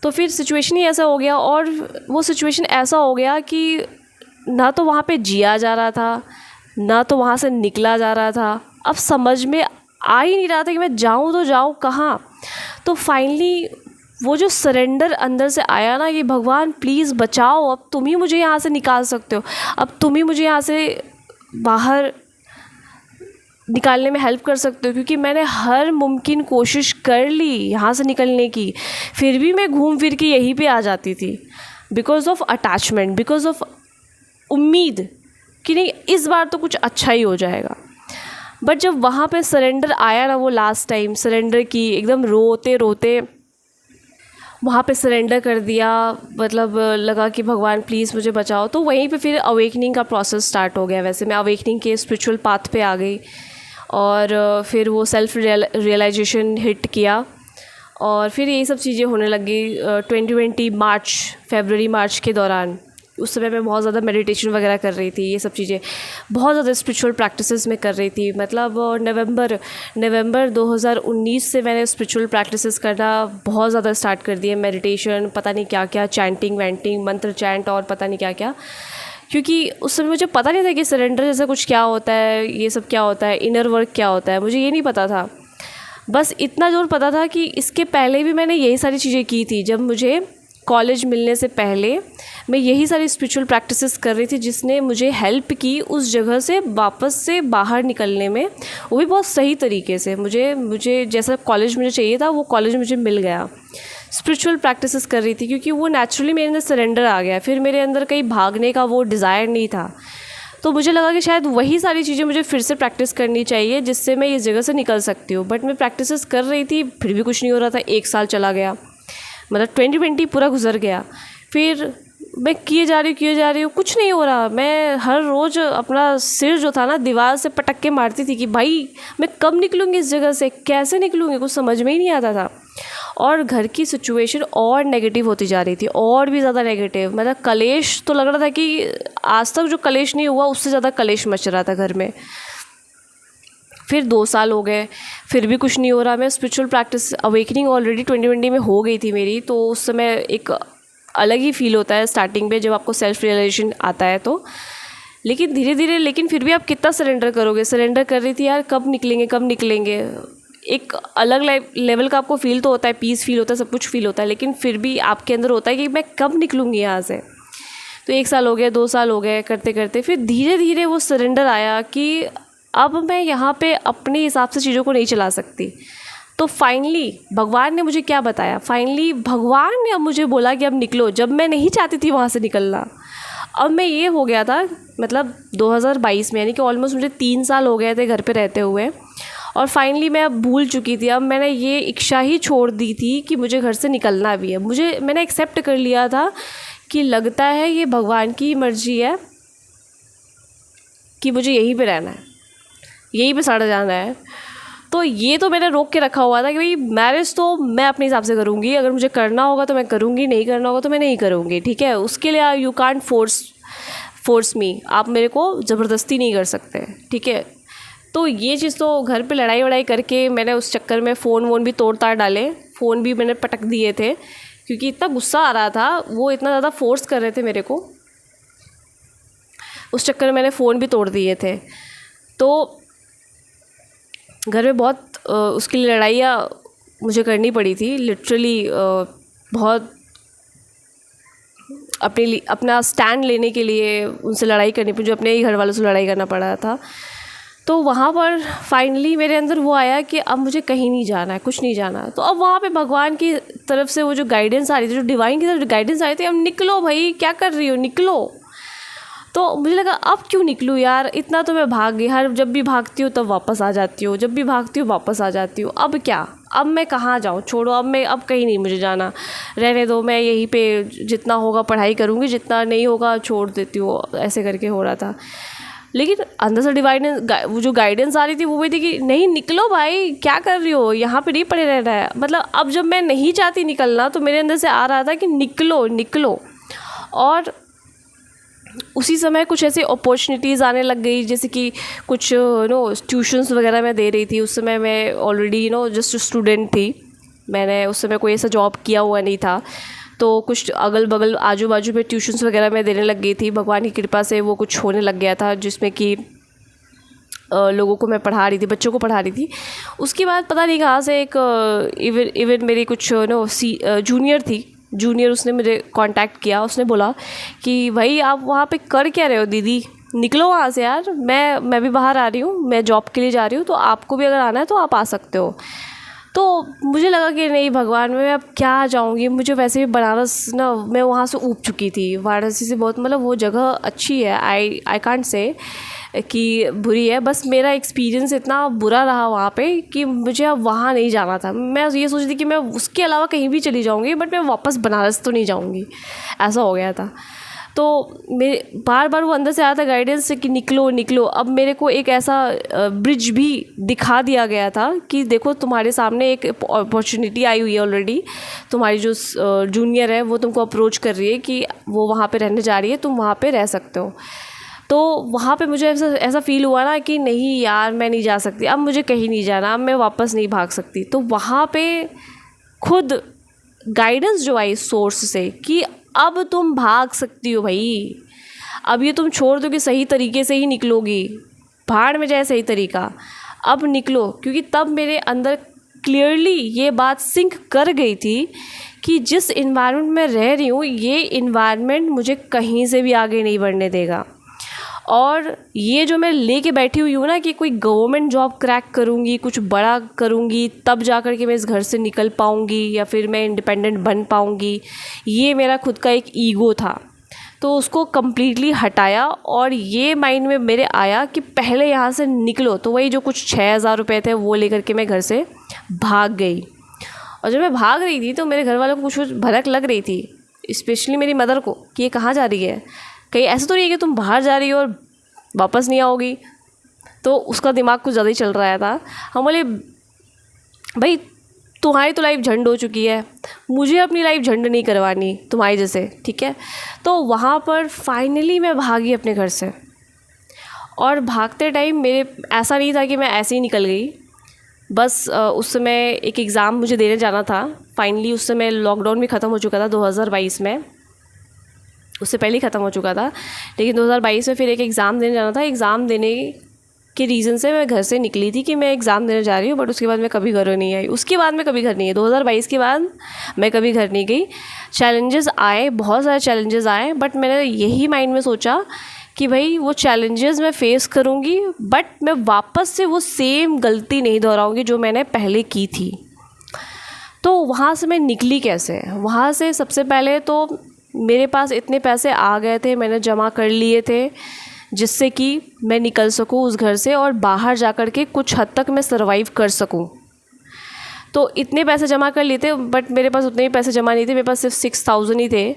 Speaker 1: तो फिर सिचुएशन ही ऐसा हो गया, और वो सिचुएशन ऐसा हो गया कि ना तो वहाँ पे जिया जा रहा था, ना तो वहाँ से निकला जा रहा था। अब समझ में आ ही नहीं रहा था कि मैं जाऊँ तो जाऊँ कहाँ। तो फाइनली वो जो सरेंडर अंदर से आया ना कि भगवान प्लीज़ बचाओ, अब तुम ही मुझे यहाँ से निकाल सकते हो, अब तुम ही मुझे यहाँ से बाहर निकालने में हेल्प कर सकते हो, क्योंकि मैंने हर मुमकिन कोशिश कर ली यहाँ से निकलने की, फिर भी मैं घूम फिर के यहीं पे आ जाती थी, because of attachment, because of उम्मीद कि नहीं इस बार तो कुछ अच्छा ही हो जाएगा। बट जब वहाँ पे सरेंडर आया ना, वो लास्ट टाइम सरेंडर की, एकदम रोते रोते वहाँ पे सरेंडर कर दिया, मतलब लगा कि भगवान प्लीज़ मुझे बचाओ। तो वहीं पे फिर अवेकनिंग का प्रोसेस स्टार्ट हो गया। वैसे मैं अवेकनिंग के स्पिरिचुअल पाथ पे आ गई, और फिर वो सेल्फ रियलाइजेशन हिट किया, और फिर यही सब चीज़ें होने लगी 2020 फरवरी मार्च के दौरान। उस समय मैं बहुत ज़्यादा मेडिटेशन वगैरह कर रही थी, ये सब चीज़ें बहुत ज़्यादा स्पिरिचुअल प्रैक्टिसेस में कर रही थी। मतलब नवंबर 2019 से मैंने स्पिरिचुअल प्रैक्टिसेस करना बहुत ज़्यादा स्टार्ट कर दिए। मेडिटेशन, पता नहीं क्या क्या, चैंटिंग वैंटिंग, मंत्र चैंट और पता नहीं क्या क्या, क्योंकि उस समय मुझे पता नहीं था कि सरेंडर जैसा कुछ क्या होता है, ये सब क्या होता है, इनर वर्क क्या होता है, मुझे ये नहीं पता था। बस इतना ज़रूर पता था कि इसके पहले भी मैंने यही सारी चीज़ें की थी। जब मुझे कॉलेज मिलने से पहले मैं यही सारी स्पिरिचुअल प्रैक्टिसेस कर रही थी, जिसने मुझे हेल्प की उस जगह से वापस से बाहर निकलने में, वो भी बहुत सही तरीके से। मुझे जैसा कॉलेज मुझे चाहिए था वो कॉलेज मुझे मिल गया। स्पिरिचुअल प्रैक्टिसेस कर रही थी क्योंकि वो नेचुरली मेरे अंदर सरेंडर आ गया। फिर मेरे अंदर कहीं भागने का वो डिज़ायर नहीं था, तो मुझे लगा कि शायद वही सारी चीज़ें मुझे फिर से प्रैक्टिस करनी चाहिए जिससे मैं इस जगह से निकल सकती हूँ। बट मैं प्रैक्टिसेस कर रही थी, फिर भी कुछ नहीं हो रहा था। 1 साल चला गया, मतलब 2020 पूरा गुजर गया। फिर मैं किए जा रही हूँ, कुछ नहीं हो रहा। मैं हर रोज़ अपना सिर जो था ना दीवार से पटक के मारती थी कि भाई मैं कब निकलूँगी इस जगह से, कैसे निकलूँगी, कुछ समझ में ही नहीं आता था। और घर की सिचुएशन और नेगेटिव होती जा रही थी, और भी ज़्यादा नेगेटिव। मतलब कलेश तो लग रहा था कि आज तक जो कलेश नहीं हुआ उससे ज़्यादा कलेश मच रहा था घर में। फिर 2 साल हो गए, फिर भी कुछ नहीं हो रहा। मैं स्पिरिचुअल प्रैक्टिस, अवेकनिंग ऑलरेडी 2020 में हो गई थी मेरी, तो उस समय एक अलग ही फील होता है स्टार्टिंग में जब आपको सेल्फ रियलाइजेशन आता है तो। लेकिन धीरे धीरे, लेकिन फिर भी आप कितना सरेंडर करोगे। सरेंडर कर रही थी यार, कब निकलेंगे। एक अलग लेवल का आपको फील तो होता है, पीस फील होता है, सब कुछ फील होता है, लेकिन फिर भी आपके अंदर होता है कि मैं कब निकलूँगी यहाँ से। तो 1 साल हो गया, 2 साल हो गए, करते करते फिर धीरे धीरे वो सरेंडर आया कि अब मैं यहाँ पे अपने हिसाब से चीज़ों को नहीं चला सकती। तो फाइनली भगवान ने मुझे क्या बताया, फाइनली भगवान ने अब मुझे बोला कि अब निकलो, जब मैं नहीं चाहती थी वहाँ से निकलना। अब मैं ये हो गया था मतलब 2022 में, यानी कि ऑलमोस्ट मुझे 3 साल हो गए थे घर पे रहते हुए, और फाइनली मैं अब भूल चुकी थी। अब मैंने ये इच्छा ही छोड़ दी थी कि मुझे घर से निकलना भी है। मैंने एक्सेप्ट कर लिया था कि लगता है ये भगवान की मर्ज़ी है कि मुझे यहीं पे रहना है, यहीं पे सड़ जाना है। तो ये तो मैंने रोक के रखा हुआ था कि भाई मैरिज तो मैं अपने हिसाब से करूँगी, अगर मुझे करना होगा तो मैं करूँगी, नहीं करना होगा तो मैं नहीं करूँगी, ठीक है। उसके लिए यू कांट फोर्स मी, आप मेरे को ज़बरदस्ती नहीं कर सकते, ठीक है। तो ये चीज़ तो घर पे लड़ाई वड़ाई करके मैंने उस चक्कर में फ़ोन वोन भी तोड़ ताड़ डाले, फ़ोन भी मैंने पटक दिए थे, क्योंकि इतना गुस्सा आ रहा था, वो इतना ज़्यादा फोर्स कर रहे थे मेरे को, उस चक्कर में मैंने फ़ोन भी तोड़ दिए थे। तो घर में बहुत उसके लिए लड़ाइयाँ मुझे करनी पड़ी थी, लिटरली बहुत अपना स्टैंड लेने के लिए उनसे लड़ाई करनी पड़ी, जो अपने ही घर वालों से लड़ाई करना पड़ा था। तो वहाँ पर फाइनली मेरे अंदर वो आया कि अब मुझे कहीं नहीं जाना है, कुछ नहीं जाना है। तो अब वहाँ पे भगवान की तरफ से वो जो गाइडेंस आ रही थी, जो डिवाइन की तरफ गाइडेंस आ रही थी, अब निकलो भाई, क्या कर रही हो, निकलो। तो मुझे लगा अब क्यों निकलूँ यार, इतना तो मैं भाग गई, हर जब भी भागती हूँ तब वापस आ जाती हूँ, जब भी भागती हूँ वापस आ जाती हूँ, अब क्या, अब मैं कहाँ जाऊँ, छोड़ो, अब कहीं नहीं मुझे जाना, रहने दो, मैं यहीं पे जितना होगा पढ़ाई करूँगी, जितना नहीं होगा छोड़ देती हूँ, ऐसे करके हो रहा था। लेकिन अंदर से डिवाइन वो जो गाइडेंस आ रही थी वो भी थी कि नहीं निकलो भाई, क्या कर रही हो, यहाँ पे नहीं पड़े रहना है। मतलब अब जब मैं नहीं चाहती निकलना तो मेरे अंदर से आ रहा था कि निकलो निकलो। और उसी समय कुछ ऐसी अपॉर्चुनिटीज़ आने लग गई, जैसे कि कुछ ट्यूशन्स वगैरह मैं दे रही थी। उस समय मैं ऑलरेडी जस्ट स्टूडेंट थी, मैंने उस समय कोई ऐसा जॉब किया हुआ नहीं था। तो कुछ अगल बगल आजू बाजू में ट्यूशन्स वगैरह मैं देने लग गई थी। भगवान की कृपा से वो कुछ होने लग गया था, जिसमें कि लोगों को मैं पढ़ा रही थी, बच्चों को पढ़ा रही थी। उसके बाद पता नहीं कहाँ से एक इवन मेरी कुछ जूनियर थी, जूनियर, उसने मुझे कांटेक्ट किया। उसने बोला कि भाई आप वहाँ पे कर क्या रहे हो दीदी, निकलो वहाँ से यार, मैं भी बाहर आ रही हूँ, मैं जॉब के लिए जा रही हूँ, तो आपको भी अगर आना है तो आप आ सकते हो। तो मुझे लगा कि नहीं भगवान, मैं अब क्या जाऊँगी, मुझे वैसे भी बनारस मैं वहाँ से ऊब चुकी थी, वाराणसी से बहुत, मतलब वो जगह अच्छी है, आई कांट से कि बुरी है, बस मेरा एक्सपीरियंस इतना बुरा रहा वहाँ पे कि मुझे अब वहाँ नहीं जाना था। मैं ये सोच रही थी कि मैं उसके अलावा कहीं भी चली जाऊँगी, बट मैं वापस बनारस तो नहीं जाऊँगी, ऐसा हो गया था। तो मेरे बार बार वो अंदर से आया था गाइडेंस से कि निकलो निकलो। अब मेरे को एक ऐसा ब्रिज भी दिखा दिया गया था कि देखो तुम्हारे सामने एक अपॉर्चुनिटी आई हुई है ऑलरेडी, तुम्हारी जो जूनियर है वो तुमको अप्रोच कर रही है कि वो वहाँ पे रहने जा रही है, तुम वहाँ पे रह सकते हो। तो वहाँ पे मुझे ऐसा फील हुआ ना कि नहीं यार मैं नहीं जा सकती, अब मुझे कहीं नहीं जाना, अब मैं वापस नहीं भाग सकती। तो वहाँ पे खुद गाइडेंस जो आई सोर्स से कि अब तुम भाग सकती हो भाई, अब ये तुम छोड़ दो कि सही तरीके से ही निकलोगी, भाड़ में जाए सही तरीका, अब निकलो। क्योंकि तब मेरे अंदर क्लियरली ये बात सिंक कर गई थी कि जिस इन्वायरमेंट में रह रही हूँ, ये इन्वायरमेंट मुझे कहीं से भी आगे नहीं बढ़ने देगा। और ये जो मैं लेके बैठी हुई हूँ ना कि कोई गवर्नमेंट जॉब क्रैक करूँगी, कुछ बड़ा करूँगी, तब जा कर के मैं इस घर से निकल पाऊँगी या फिर मैं इंडिपेंडेंट बन पाऊँगी, ये मेरा खुद का एक ईगो था। तो उसको कम्प्लीटली हटाया और ये माइंड में मेरे आया कि पहले यहाँ से निकलो। तो वही जो कुछ 6,000 रुपये थे वो लेकर के मैं घर से भाग गई। और जब मैं भाग रही थी तो मेरे घर वालों को कुछ भनक लग रही थी, स्पेशली मेरी मदर को, कि ये कहाँ जा रही है, कहीं ऐसा तो नहीं है कि तुम बाहर जा रही हो और वापस नहीं आओगी। तो उसका दिमाग कुछ ज़्यादा ही चल रहा था। हम बोले भाई तुम्हारी तो लाइफ झंड हो चुकी है, मुझे अपनी लाइफ झंड नहीं करवानी तुम्हारी जैसे, ठीक है। तो वहाँ पर फाइनली मैं भागी अपने घर से। और भागते टाइम मेरे ऐसा नहीं था कि मैं ऐसे ही निकल गई, बस उस समय एक एग्ज़ाम मुझे देने जाना था। फाइनली उस समय लॉकडाउन भी ख़त्म हो चुका था 2022 में, उससे पहले ही ख़त्म हो चुका था, लेकिन 2022 में फिर एक एग्ज़ाम देने जाना था। एग्ज़ाम देने के रीज़न से मैं घर से निकली थी कि मैं एग्ज़ाम देने जा रही हूँ, बट उसके बाद मैं कभी घर नहीं आई। उसके बाद मैं कभी घर नहीं आई, 2022 के बाद मैं कभी घर नहीं गई। चैलेंजेस आए, बहुत सारे चैलेंजेस आए, बट मैंने यही माइंड में सोचा कि भाई वो चैलेंजेस मैं फ़ेस करूँगी, बट मैं वापस से वो सेम गलती नहीं दोहराऊँगी जो मैंने पहले की थी। तो वहाँ से मैं निकली कैसे? वहाँ से सबसे पहले तो मेरे पास इतने पैसे आ गए थे, मैंने जमा कर लिए थे जिससे कि मैं निकल सकूं उस घर से और बाहर जा कर के कुछ हद तक मैं सर्वाइव कर सकूं। तो इतने पैसे जमा कर लिए थे, बट मेरे पास उतने ही पैसे जमा नहीं थे, मेरे पास सिर्फ 6,000 ही थे,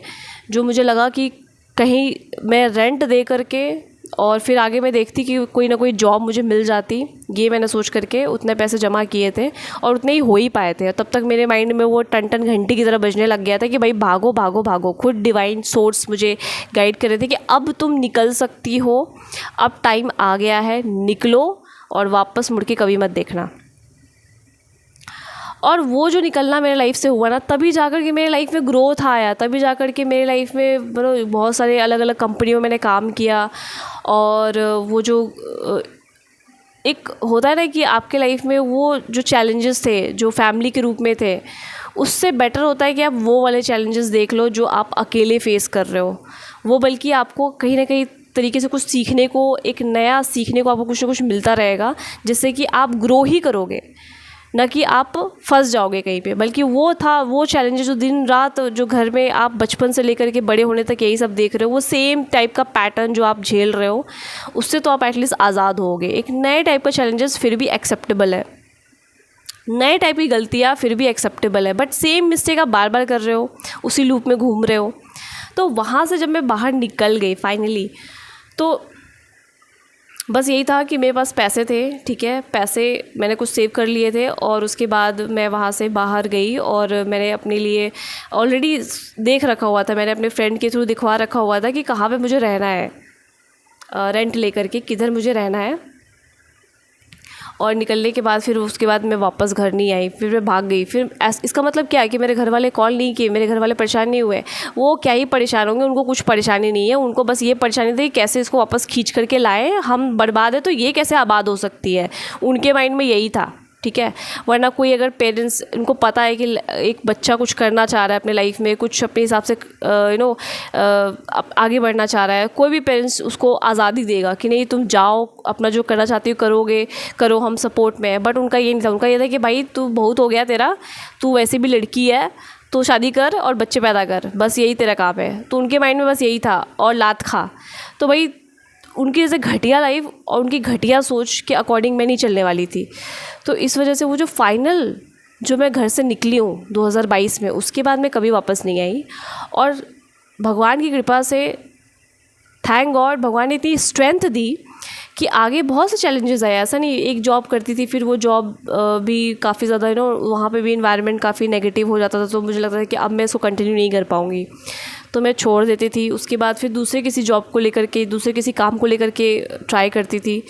Speaker 1: जो मुझे लगा कि कहीं मैं रेंट दे करके और फिर आगे मैं देखती कि कोई ना कोई जॉब मुझे मिल जाती। ये मैंने सोच करके उतने पैसे जमा किए थे और उतने ही हो ही पाए थे। तब तक मेरे माइंड में वो टन टन घंटी की तरह बजने लग गया था कि भाई भागो भागो भागो। खुद डिवाइन सोर्स मुझे गाइड कर रहे थे कि अब तुम निकल सकती हो, अब टाइम आ गया है, निकलो और वापस मुड़ के कभी मत देखना। और वो जो निकलना मेरे लाइफ से हुआ ना, तभी जाकर के मेरे लाइफ में ग्रोथ आया, तभी जाकर के मेरे लाइफ में बहुत सारे अलग अलग कंपनियों में मैंने काम किया। और वो जो एक होता है ना कि आपके लाइफ में वो जो चैलेंजेस थे जो फैमिली के रूप में थे, उससे बेटर होता है कि आप वो वाले चैलेंजेस देख लो जो आप अकेले फेस कर रहे हो। वो बल्कि आपको कहीं ना कहीं तरीके से कुछ सीखने को, एक नया सीखने को आपको कुछ ना कुछ मिलता रहेगा, जिससे कि आप ग्रो ही करोगे, ना कि आप फंस जाओगे कहीं पे। बल्कि वो था वो चैलेंजेस जो दिन रात जो घर में आप बचपन से लेकर के बड़े होने तक यही सब देख रहे हो, वो सेम टाइप का पैटर्न जो आप झेल रहे हो, उससे तो आप एटलीस्ट आज़ाद होगे। एक नए टाइप का चैलेंजेस फिर भी एक्सेप्टेबल है, नए टाइप की गलतियाँ फिर भी एक्सेप्टेबल है, बट सेम मिस्टेक आप बार बार कर रहे हो, उसी लूप में घूम रहे हो। तो वहाँ से जब मैं बाहर निकल गई फाइनली, तो बस यही था कि मेरे पास पैसे थे, ठीक है, पैसे मैंने कुछ सेव कर लिए थे और उसके बाद मैं वहाँ से बाहर गई और मैंने अपने लिए ऑलरेडी देख रखा हुआ था, मैंने अपने फ्रेंड के थ्रू दिखवा रखा हुआ था कि कहाँ पे मुझे रहना है, रेंट लेकर के किधर मुझे रहना है। और निकलने के बाद फिर उसके बाद मैं वापस घर नहीं आई, फिर मैं भाग गई। फिर इसका मतलब क्या है कि मेरे घर वाले कॉल नहीं किए, मेरे घर वाले परेशान नहीं हुए। वो क्या ही परेशान होंगे, उनको कुछ परेशानी नहीं है, उनको बस ये परेशानी थी कैसे इसको वापस खींच करके लाए, हम बर्बाद है तो ये कैसे आबाद हो सकती है, उनके माइंड में यही था, ठीक है। वरना कोई अगर पेरेंट्स, उनको पता है कि एक बच्चा कुछ करना चाह रहा है अपने लाइफ में, कुछ अपने हिसाब से आगे बढ़ना चाह रहा है, कोई भी पेरेंट्स उसको आज़ादी देगा कि नहीं तुम जाओ, अपना जो करना चाहती हो करोगे करो, हम सपोर्ट में है। बट उनका ये नहीं था, उनका ये था कि भाई तू बहुत हो गया तेरा, तू वैसे भी लड़की है, तो शादी कर और बच्चे पैदा कर, बस यही तेरा काम है। तो उनके माइंड में बस यही था, और लात खा। तो भाई उनकी जैसे घटिया लाइफ और उनकी घटिया सोच के अकॉर्डिंग मैं नहीं चलने वाली थी। तो इस वजह से वो जो फाइनल जो मैं घर से निकली हूँ 2022 में, उसके बाद मैं कभी वापस नहीं आई। और भगवान की कृपा से, थैंक गॉड, भगवान ने इतनी स्ट्रेंथ दी कि आगे बहुत से चैलेंजेस आए। ऐसा नहीं, एक जॉब करती थी, फिर वो जॉब भी काफ़ी ज़्यादा वहाँ पे भी इन्वायरमेंट काफ़ी नेगेटिव हो जाता था, तो मुझे लगता था कि अब मैं इसको कंटिन्यू नहीं कर पाऊँगी, तो मैं छोड़ देती थी। उसके बाद फिर दूसरे किसी जॉब को लेकर के, दूसरे किसी काम को लेकर के ट्राई करती थी।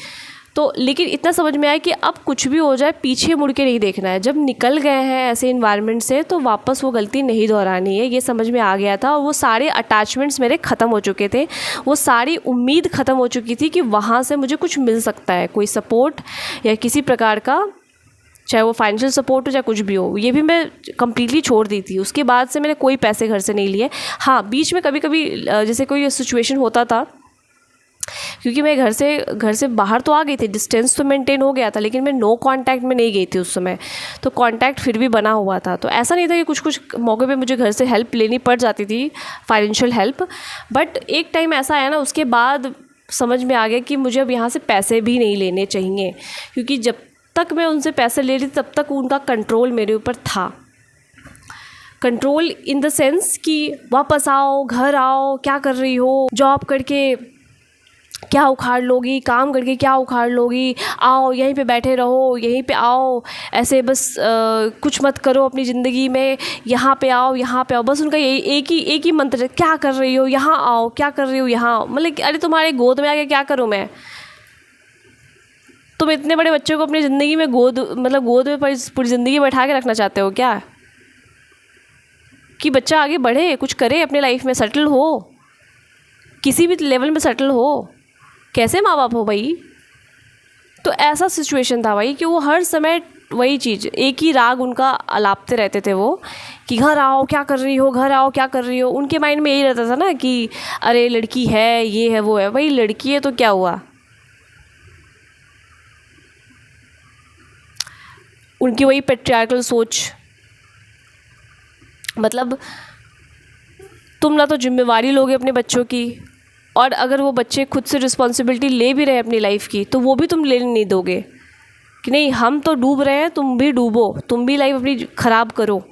Speaker 1: तो लेकिन इतना समझ में आया कि अब कुछ भी हो जाए पीछे मुड़ के नहीं देखना है। जब निकल गए हैं ऐसे इन्वायरमेंट से तो वापस वो गलती नहीं दोहरानी है, ये समझ में आ गया था। और वो सारे अटैचमेंट्स मेरे ख़त्म हो चुके थे, वो सारी उम्मीद ख़त्म हो चुकी थी कि वहाँ से मुझे कुछ मिल सकता है, कोई सपोर्ट या किसी प्रकार का, चाहे वो फाइनेंशियल सपोर्ट हो चाहे कुछ भी हो, ये भी मैं कम्प्लीटली छोड़ दी थी। उसके बाद से मैंने कोई पैसे घर से नहीं लिए। हाँ, बीच में कभी कभी जैसे कोई सिचुएशन होता था, क्योंकि मैं घर से बाहर तो आ गई थी, डिस्टेंस तो मेंटेन हो गया था, लेकिन मैं नो कांटेक्ट में नहीं गई थी उस समय, तो कांटेक्ट फिर भी बना हुआ था। तो ऐसा नहीं था कि कुछ कुछ मौके पे मुझे घर से हेल्प लेनी पड़ जाती थी, फाइनेंशियल हेल्प। बट एक टाइम ऐसा आया ना, उसके बाद समझ में आ गया कि मुझे अब यहाँ से पैसे भी नहीं लेने चाहिए, क्योंकि जब तक मैं उनसे पैसे ले रही थी तब तक उनका कंट्रोल मेरे ऊपर था। कंट्रोल इन द सेंस कि वापस आओ, घर आओ, क्या कर रही हो, जॉब करके क्या उखाड़ लोगी, काम करके क्या उखाड़ लोगी, आओ यहीं पे बैठे रहो, यहीं पे आओ, ऐसे बस कुछ मत करो अपनी ज़िंदगी में, यहाँ पे आओ, यहाँ पे आओ। बस उनका यही एक ही मंत्र है, क्या कर रही हो, यहाँ आओ, क्या कर रही हो, यहाँ आओ। मतलब अरे तुम्हारे गोद में आके क्या करूँ मैं? तुम इतने बड़े बच्चे को अपनी ज़िंदगी में गोद में पूरी ज़िंदगी बैठा के रखना चाहते हो क्या? कि बच्चा आगे बढ़े, कुछ करे अपने लाइफ में, सेटल हो, किसी भी लेवल में सेटल हो। कैसे माँ बाप हो भाई? तो ऐसा सिचुएशन था भाई कि वो हर समय वही चीज़, एक ही राग उनका अलापते रहते थे वो, कि घर आओ, क्या कर रही हो, घर आओ, क्या कर रही हो। उनके माइंड में यही रहता था ना कि अरे लड़की है, ये है, वो है। भाई लड़की है तो क्या हुआ? उनकी वही पेट्रियार्कल सोच, मतलब तुम ना तो जिम्मेवारी लोगे अपने बच्चों की, और अगर वो बच्चे खुद से रिस्पॉन्सिबिलिटी ले भी रहे हैं अपनी लाइफ की तो वो भी तुम लेने नहीं दोगे कि नहीं हम तो डूब रहे हैं, तुम भी डूबो, तुम भी लाइफ अपनी ख़राब करो।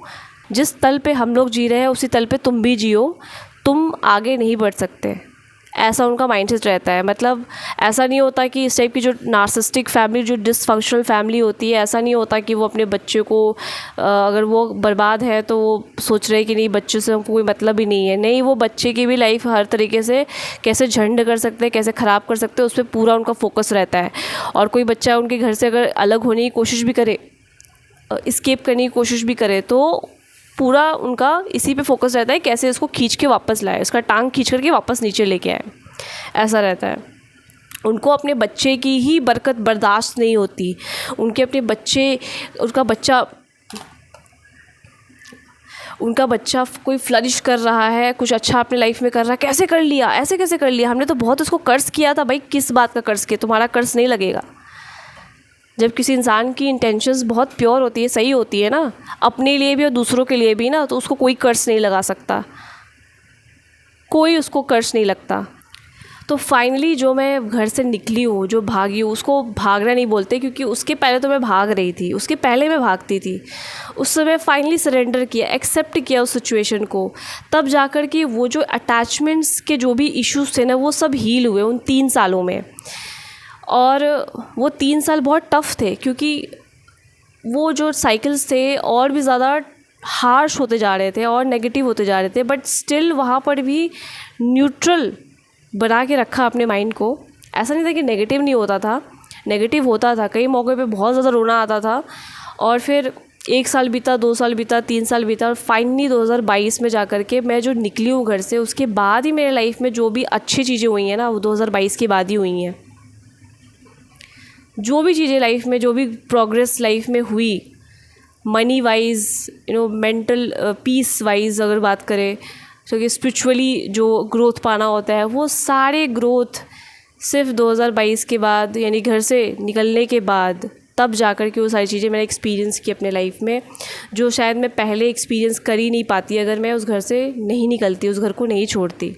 Speaker 1: जिस तल पे हम लोग जी रहे हैं उसी तल पे तुम भी जियो, तुम आगे नहीं बढ़ सकते, ऐसा उनका माइंडसेट रहता है। मतलब ऐसा नहीं होता कि इस टाइप की जो नार्सिसिस्टिक फैमिली, जो डिसफंक्शनल फैमिली होती है, ऐसा नहीं होता कि वो अपने बच्चे को अगर वो बर्बाद है तो वो सोच रहे हैं कि नहीं बच्चे से हमको कोई मतलब ही नहीं है। नहीं, वो बच्चे की भी लाइफ हर तरीके से कैसे झंड कर सकते हैं, कैसे ख़राब कर सकते हैं, उस पर पूरा उनका फोकस रहता है। और कोई बच्चा उनके घर से अगर अलग होने की कोशिश भी करे, एस्केप करने की कोशिश भी करे, तो पूरा उनका इसी पे फोकस रहता है कैसे इसको खींच के वापस लाए, इसका टांग खींच करके वापस नीचे लेके आए, ऐसा रहता है। उनको अपने बच्चे की ही बरकत बर्दाश्त नहीं होती। उनके अपने बच्चे, उनका बच्चा कोई फ्लरिश कर रहा है, कुछ अच्छा अपने लाइफ में कर रहा है, कैसे कर लिया, ऐसे कैसे कर लिया, हमने तो बहुत उसको कर्ज किया था। भाई किस बात का कर्ज किया, तुम्हारा कर्ज नहीं लगेगा। जब किसी इंसान की इंटेंशंस बहुत प्योर होती है, सही होती है ना, अपने लिए भी और दूसरों के लिए भी ना, तो उसको कोई कर्ज नहीं लगा सकता, कोई उसको कर्ज नहीं लगता। तो फाइनली जो मैं घर से निकली हूँ, जो भागी हूँ, उसको भागना नहीं बोलते, क्योंकि उसके पहले तो मैं भाग रही थी, उसके पहले मैं भागती थी। उस समय फाइनली सरेंडर किया, एक्सेप्ट किया उस सिचुएशन को, तब जाकर के वो जो अटैचमेंट्स के जो भी इश्यूज़ थे ना, वो सब हील हुए उन 3 सालों में। और वो 3 साल बहुत टफ़ थे, क्योंकि वो जो साइकिल्स थे और भी ज़्यादा हार्श होते जा रहे थे और नेगेटिव होते जा रहे थे, बट स्टिल वहाँ पर भी न्यूट्रल बना के रखा अपने माइंड को। ऐसा नहीं था कि नेगेटिव नहीं होता था, नेगेटिव होता था, कई मौके पे बहुत ज़्यादा रोना आता था। और फिर 1 साल बीता, 2 साल बीता, 3 साल बीता, और फाइनली 2022 में जा कर के मैं जो निकली हूँ घर से, उसके बाद ही मेरे लाइफ में जो भी अच्छी चीज़ें हुई हैं ना, वो 2022 के बाद ही हुई हैं। जो भी चीज़ें लाइफ में, जो भी प्रोग्रेस लाइफ में हुई, money wise, mental peace wise अगर बात करें, क्योंकि स्पिरिचुअली जो ग्रोथ पाना होता है, वो सारे ग्रोथ सिर्फ 2022 के बाद, यानी घर से निकलने के बाद, तब जाकर के वो सारी चीज़ें मैंने एक्सपीरियंस की अपने लाइफ में, जो शायद मैं पहले एक्सपीरियंस कर ही नहीं पाती अगर मैं उस घर से नहीं निकलती, उस घर को नहीं छोड़ती।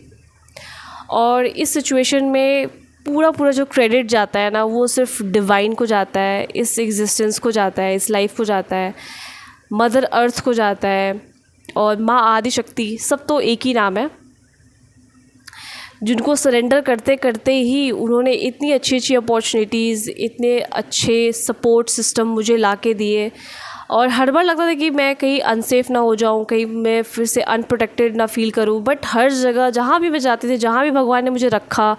Speaker 1: और इस सिचुएशन में पूरा जो क्रेडिट जाता है ना, वो सिर्फ डिवाइन को जाता है, इस एग्जिस्टेंस को जाता है, इस लाइफ को जाता है, मदर अर्थ को जाता है, और माँ आदि शक्ति, सब तो एक ही नाम है, जिनको सरेंडर करते करते ही उन्होंने इतनी अच्छी अपॉर्चुनिटीज़, इतने अच्छे सपोर्ट सिस्टम मुझे ला के दिए। और हर बार लगता था कि मैं कहीं अनसेफ ना हो जाऊं, कहीं मैं फिर से अनप्रोटेक्टेड ना फील करूं, बट हर जगह जहाँ भी मैं जाती थी, जहाँ भी भगवान ने मुझे रखा,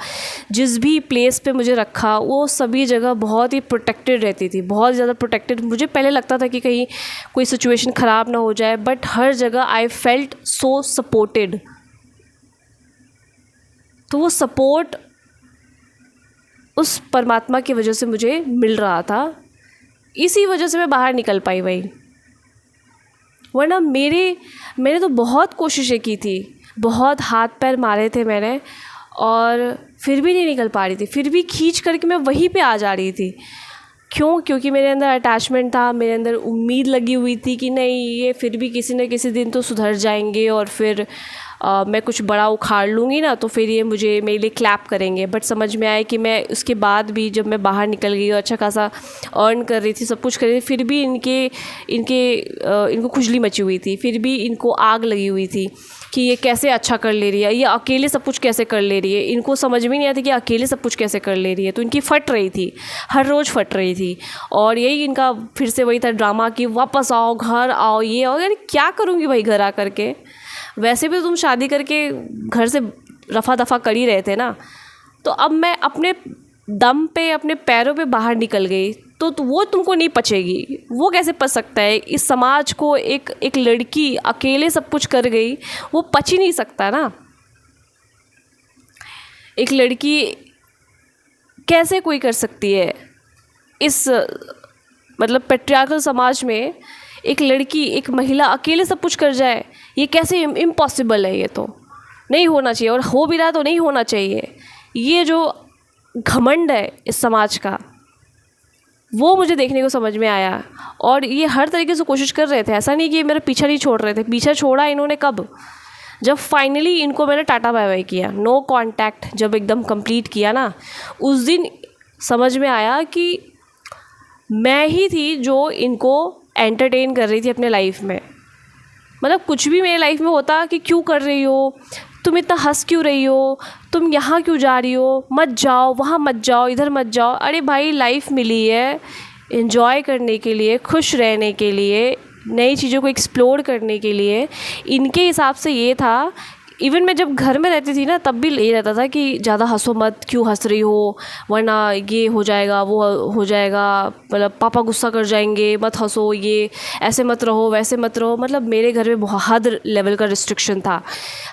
Speaker 1: जिस भी प्लेस पे मुझे रखा, वो सभी जगह बहुत ही प्रोटेक्टेड रहती थी, बहुत ज़्यादा प्रोटेक्टेड। मुझे पहले लगता था कि कहीं कोई सिचुएशन ख़राब ना हो जाए, बट हर जगह आई फेल्ट सो सपोर्टेड। तो वो सपोर्ट उस परमात्मा की वजह से मुझे मिल रहा था, इसी वजह से मैं बाहर निकल पाई भाई। वरना मैंने तो बहुत कोशिशें की थी, बहुत हाथ पैर मारे थे मैंने, और फिर भी नहीं निकल पा रही थी, फिर भी खींच करके मैं वहीं पे आ जा रही थी। क्यों? क्योंकि मेरे अंदर अटैचमेंट था, मेरे अंदर उम्मीद लगी हुई थी कि नहीं, ये फिर भी किसी न किसी दिन तो सुधर जाएंगे, और फिर मैं कुछ बड़ा उखाड़ लूँगी ना, तो फिर ये मेरे लिए क्लैप करेंगे। बट समझ में आया कि मैं उसके बाद भी, जब मैं बाहर निकल गई और अच्छा खासा अर्न कर रही थी, सब कुछ कर रही थी, फिर भी इनको खुजली मची हुई थी, फिर भी इनको आग लगी हुई थी कि ये कैसे अच्छा कर ले रही है, ये अकेले सब कुछ कैसे कर ले रही है। इनको समझ में नहीं आती कि अकेले सब कुछ कैसे कर ले रही है, तो इनकी फट रही थी, हर रोज़ फट रही थी। और यही इनका फिर से वही था ड्रामा कि वापस आओ, घर आओ, ये और यानी क्या करूँगी भाई घर आ करके। वैसे भी तुम शादी करके घर से रफ़ा दफ़ा कर ही रहे थे ना, तो अब मैं अपने दम पे, अपने पैरों पे बाहर निकल गई, तो वो तुमको नहीं पचेगी। वो कैसे पच सकता है? इस समाज को एक लड़की अकेले सब कुछ कर गई, वो पच ही नहीं सकता ना। एक लड़की कैसे कोई कर सकती है? इस मतलब पैट्रियार्कल समाज में एक लड़की, एक महिला अकेले सब कुछ कर जाए, ये कैसे इम्पॉसिबल है। ये तो नहीं होना चाहिए, और हो भी रहा तो नहीं होना चाहिए। ये जो घमंड है इस समाज का, वो मुझे देखने को समझ में आया। और ये हर तरीके से कोशिश कर रहे थे, ऐसा नहीं कि मेरा पीछा नहीं छोड़ रहे थे। पीछा छोड़ा इन्होंने कब? जब फाइनली इनको मैंने टाटा बाय बाय किया, नो कांटेक्ट जब एकदम कंप्लीट किया ना, उस दिन समझ में आया कि मैं ही थी जो इनको एंटरटेन कर रही थी अपने लाइफ में। मतलब कुछ भी मेरे लाइफ में होता कि क्यों कर रही हो, तुम इतना हंस क्यों रही हो, तुम यहाँ क्यों जा रही हो, मत जाओ, वहाँ मत जाओ, इधर मत जाओ। अरे भाई, लाइफ मिली है एंजॉय करने के लिए, खुश रहने के लिए, नई चीज़ों को एक्सप्लोर करने के लिए। इनके हिसाब से ये था, इवन मैं जब घर में रहती थी ना तब भी ये रहता था कि ज़्यादा हंसो मत, क्यों हंस रही हो, वरना ये हो जाएगा, वो हो जाएगा, मतलब पापा गुस्सा कर जाएंगे, मत हंसो, ये ऐसे मत रहो, वैसे मत रहो। मतलब मेरे घर में बहुत हद लेवल का रिस्ट्रिक्शन था,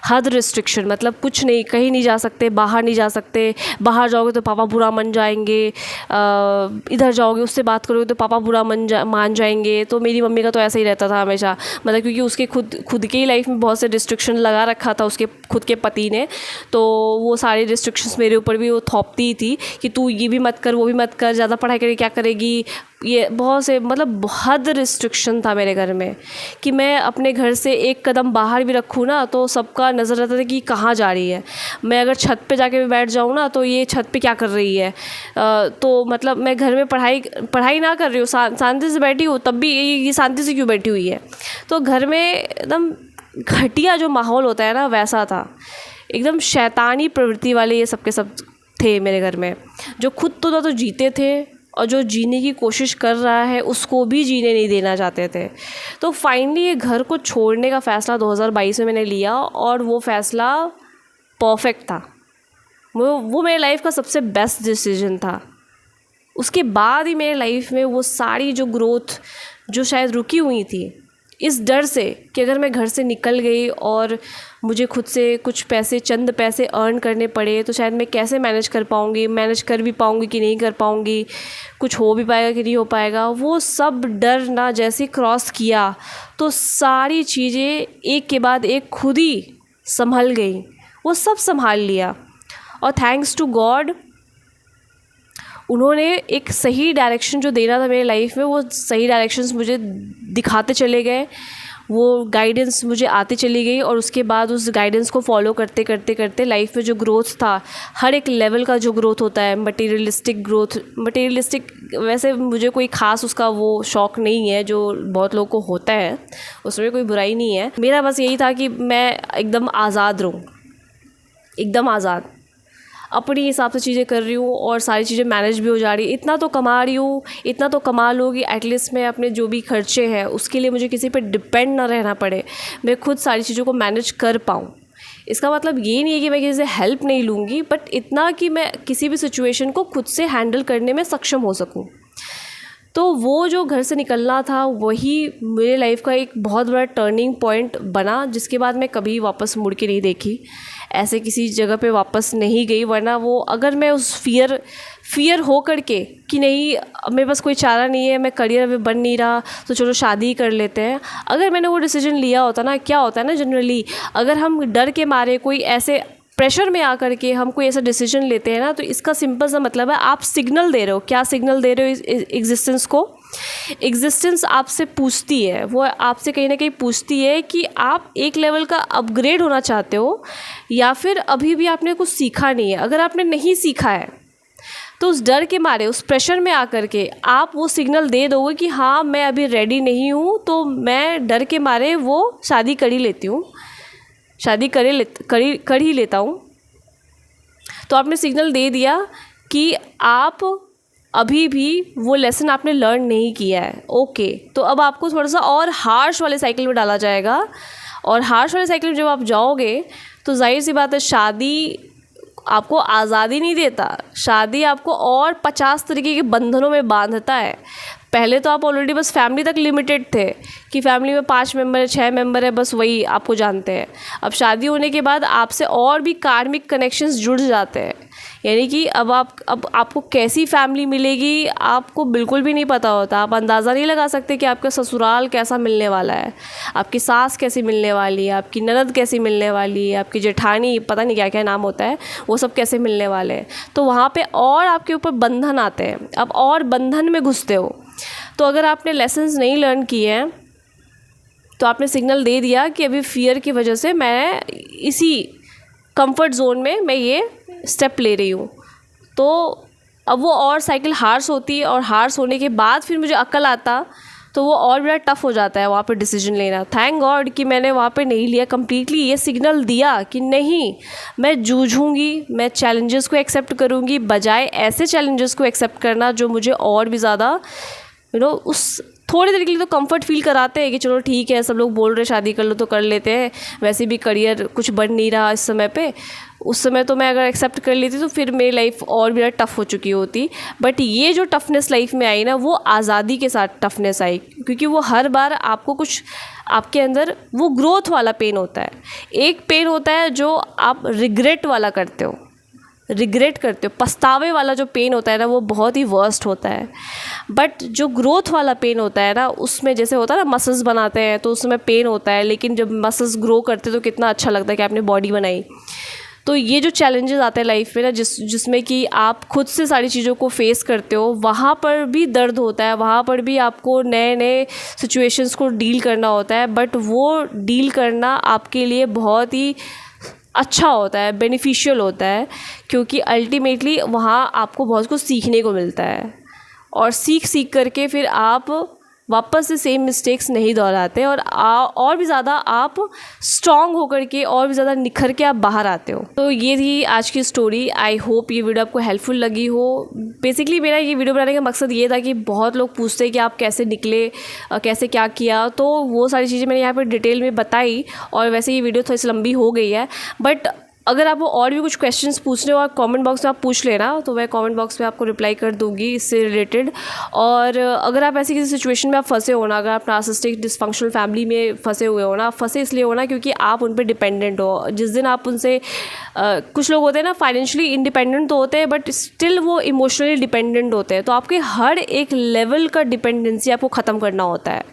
Speaker 1: हद रिस्ट्रिक्शन। मतलब कुछ नहीं, कहीं नहीं जा सकते, बाहर नहीं जा सकते, बाहर जाओगे तो पापा बुरा मान जाएंगे, इधर जाओगे उससे बात करोगे तो पापा बुरा मान जाएंगे। तो मेरी मम्मी का तो ऐसा ही रहता था हमेशा, मतलब क्योंकि उसके खुद के ही लाइफ में बहुत से रिस्ट्रिक्शन लगा रखा था उसके खुद के पति ने, तो वो सारे रिस्ट्रिक्शंस मेरे ऊपर भी वो थोपती थी कि तू ये भी मत कर, वो भी मत कर, ज़्यादा पढ़ाई करके क्या करेगी, ये बहुत से, मतलब बहुत रिस्ट्रिक्शन था मेरे घर में कि मैं अपने घर से एक कदम बाहर भी रखूँ ना तो सबका नज़र रहता था कि कहाँ जा रही है। मैं अगर छत पे जाके भी बैठ जाऊँ ना तो ये छत पे क्या कर रही है। तो मतलब मैं घर में पढ़ाई ना कर रही हूँ, शांति से बैठी हूँ, तब भी ये शांति से क्यों बैठी हुई है। तो घर में एकदम घटिया जो माहौल होता है ना वैसा था, एकदम शैतानी प्रवृत्ति वाले ये सब के सब थे मेरे घर में, जो खुद तो ना तो जीते थे और जो जीने की कोशिश कर रहा है उसको भी जीने नहीं देना चाहते थे। तो फाइनली ये घर को छोड़ने का फ़ैसला 2022 में मैंने लिया और वो फ़ैसला परफेक्ट था। वो मेरे लाइफ का सबसे बेस्ट डिसीजन था। उसके बाद ही मेरे लाइफ में वो सारी जो ग्रोथ जो शायद रुकी हुई थी, इस डर से कि अगर मैं घर से निकल गई और मुझे खुद से कुछ पैसे, चंद पैसे अर्न करने पड़े तो शायद मैं कैसे मैनेज कर पाऊँगी, मैनेज कर भी पाऊँगी कि नहीं कर पाऊँगी, कुछ हो भी पाएगा कि नहीं हो पाएगा, वो सब डर ना जैसे क्रॉस किया तो सारी चीज़ें एक के बाद एक खुद ही संभल गई, वो सब संभाल लिया। और थैंक्स टू गॉड, उन्होंने एक सही डायरेक्शन जो देना था मेरे लाइफ में, वो सही डायरेक्शंस मुझे दिखाते चले गए, वो गाइडेंस मुझे आती चली गई। और उसके बाद उस गाइडेंस को फॉलो करते करते करते लाइफ में जो ग्रोथ था, हर एक लेवल का जो ग्रोथ होता है, मटेरियलिस्टिक ग्रोथ, मटेरियलिस्टिक वैसे मुझे कोई ख़ास उसका वो शौक़ नहीं है जो बहुत लोगों को होता है, उसमें कोई बुराई नहीं है। मेरा बस यही था कि मैं एकदम आज़ाद रहूँ, एकदम आज़ाद, अपनी हिसाब से चीज़ें कर रही हूँ और सारी चीज़ें मैनेज भी हो जा रही है। इतना तो कमा रही हूँ, इतना तो कमा लूँ कि एटलीस्ट मैं अपने जो भी खर्चे हैं उसके लिए मुझे किसी पे डिपेंड ना रहना पड़े, मैं खुद सारी चीज़ों को मैनेज कर पाऊँ। इसका मतलब ये नहीं है कि मैं किसी से हेल्प नहीं लूँगी, बट इतना कि मैं किसी भी सिचुएशन को खुद से हैंडल करने में सक्षम हो सकूँ। तो वो जो घर से निकलना था वही मेरे लाइफ का एक बहुत बड़ा टर्निंग पॉइंट बना, जिसके बाद मैं कभी वापस मुड़ के नहीं देखी, ऐसे किसी जगह पे वापस नहीं गई। वरना वो अगर मैं उस फियर हो करके कि नहीं मेरे पास कोई चारा नहीं है, मैं करियर में बन नहीं रहा तो चलो शादी ही कर लेते हैं, अगर मैंने वो डिसीजन लिया होता ना, क्या होता है ना जनरली अगर हम डर के मारे कोई ऐसे प्रेशर में आकर के हम कोई ऐसा डिसीजन लेते हैं ना, तो इसका सिंपल सा मतलब है आप सिग्नल दे रहे हो। क्या सिग्नल दे रहे हो एग्जिस्टेंस को? एग्जिस्टेंस आपसे पूछती है, वो आपसे कहीं ना कहीं पूछती है कि आप एक लेवल का अपग्रेड होना चाहते हो या फिर अभी भी आपने कुछ सीखा नहीं है। अगर आपने नहीं सीखा है तो उस डर के मारे, उस प्रेशर में आकर के आप वो सिग्नल दे दोगे कि हाँ मैं अभी रेडी नहीं हूँ, तो मैं डर के मारे वो शादी कर ही लेती हूँ, शादी कर ही लेता हूँ। तो आपने सिग्नल दे दिया कि आप अभी भी वो लेसन आपने लर्न नहीं किया है। ओके, तो अब आपको थोड़ा सा और हार्श वाले साइकिल में डाला जाएगा, और हार्श वाले साइकिल में जब आप जाओगे तो जाहिर सी बात है शादी आपको आज़ादी नहीं देता, शादी आपको और 50 तरीके के बंधनों में बांधता है। पहले तो आप ऑलरेडी बस फैमिली तक लिमिटेड थे कि फैमिली में 5 मेंबर है, 6 मेंबर है, बस वही आपको जानते हैं। अब शादी होने के बाद आपसे और भी कार्मिक कनेक्शंस जुड़ जाते हैं, यानी कि अब आपको कैसी फैमिली मिलेगी आपको बिल्कुल भी नहीं पता होता। आप अंदाज़ा नहीं लगा सकते कि आपका ससुराल कैसा मिलने वाला है, आपकी सास कैसी मिलने वाली है, आपकी ननद कैसी मिलने वाली है, आपकी जेठानी, पता नहीं क्या क्या नाम होता है, वो सब कैसे मिलने वाले हैं। तो वहाँ पे और आपके ऊपर बंधन आते हैं, अब और बंधन में घुसते हो। तो अगर आपने लेसन्स नहीं लर्न किए हैं तो आपने सिग्नल दे दिया कि अभी फ़ियर की वजह से मैं इसी कंफर्ट जोन में मैं ये स्टेप ले रही हूँ। तो अब वो और साइकिल हार्स होती, और हार्स होने के बाद फिर मुझे अक्ल आता, तो वो और बड़ा टफ़ हो जाता है वहाँ पे डिसीजन लेना। थैंक गॉड कि मैंने वहाँ पे नहीं लिया, कम्प्लीटली ये सिग्नल दिया कि नहीं, मैं जूझूंगी, मैं चैलेंजेस को एक्सेप्ट करूँगी, बजाय ऐसे चैलेंजेस को एक्सेप्ट करना जो मुझे और भी ज़्यादा उस थोड़ी देर के लिए तो कंफर्ट फील कराते हैं कि चलो ठीक है, सब लोग बोल रहे शादी कर लो तो कर लेते हैं, वैसे भी करियर कुछ बन नहीं रहा इस समय पे। उस समय तो मैं अगर एक्सेप्ट कर लेती तो फिर मेरी लाइफ और भी टफ़ हो चुकी होती। बट ये जो टफनेस लाइफ में आई ना, वो आज़ादी के साथ टफनेस आई, क्योंकि वो हर बार आपको कुछ आपके अंदर वो ग्रोथ वाला पेन होता है। एक पेन होता है जो आप रिग्रेट वाला करते हो, पछतावे वाला जो पेन होता है ना, वो बहुत ही वर्स्ट होता है। बट जो ग्रोथ वाला पेन होता है ना, उसमें जैसे होता है ना, मसल्स बनाते हैं तो उसमें पेन होता है, लेकिन जब मसल्स ग्रो करते तो कितना अच्छा लगता है कि आपने बॉडी बनाई। तो ये जो चैलेंजेस आते हैं लाइफ में ना, जिसमें कि आप खुद से सारी चीज़ों को फेस करते हो, वहाँ पर भी दर्द होता है, वहाँ पर भी आपको नए नए सिचुएशंस को डील करना होता है। बट वो डील करना आपके लिए बहुत ही अच्छा होता है, बेनिफिशियल होता है, क्योंकि अल्टीमेटली वहाँ आपको बहुत कुछ सीखने को मिलता है, और सीख करके फिर आप वापस से सेम मिस्टेक्स नहीं दोहराते, और भी ज़्यादा आप स्ट्रॉन्ग होकर के और भी ज़्यादा निखर के आप बाहर आते हो। तो ये थी आज की स्टोरी। आई होप ये वीडियो आपको हेल्पफुल लगी हो। बेसिकली मेरा ये वीडियो बनाने का मकसद ये था कि बहुत लोग पूछते हैं कि आप कैसे निकले, कैसे क्या किया, तो वो सारी चीज़ें मैंने यहाँ पर डिटेल में बताई। और वैसे ये वीडियो थोड़ी सी लंबी हो गई है, बट अगर आपको और भी कुछ क्वेश्चंस पूछने हो और कमेंट बॉक्स में आप पूछ लेना, तो मैं कमेंट बॉक्स में आपको रिप्लाई कर दूंगी इससे रिलेटेड। और अगर आप ऐसी किसी सिचुएशन में आप फंसे हो ना, अगर आप नार्सिसिस्टिक डिसफंक्शनल फैमिली में फंसे हुए हो ना, फंसे इसलिए हो ना क्योंकि आप उन पर डिपेंडेंट हो। जिस दिन आप उनसे कुछ लोग होते हैं ना, फाइनेंशियली इंडिपेंडेंट तो होते हैं बट स्टिल वो इमोशनली डिपेंडेंट होते हैं। तो आपके हर एक लेवल का डिपेंडेंसी आपको ख़त्म करना होता है,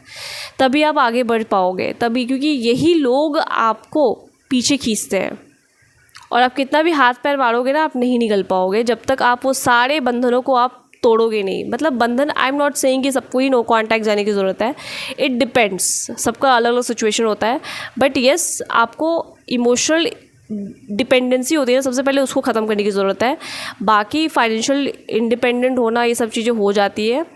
Speaker 1: तभी आप आगे बढ़ पाओगे। तभी, क्योंकि यही लोग आपको पीछे खींचते हैं, और आप कितना भी हाथ पैर मारोगे ना, आप नहीं निकल पाओगे जब तक आप वो सारे बंधनों को आप तोड़ोगे नहीं। मतलब बंधन, आई एम नॉट सेइंग कि सबको ही नो कांटेक्ट जाने की ज़रूरत है, इट डिपेंड्स, सबका अलग अलग सिचुएशन होता है। बट येस, आपको इमोशनल डिपेंडेंसी होती है, सबसे पहले उसको ख़त्म करने की ज़रूरत है। बाकी फाइनेंशियल इंडिपेंडेंट होना, ये सब चीज़ें हो जाती है।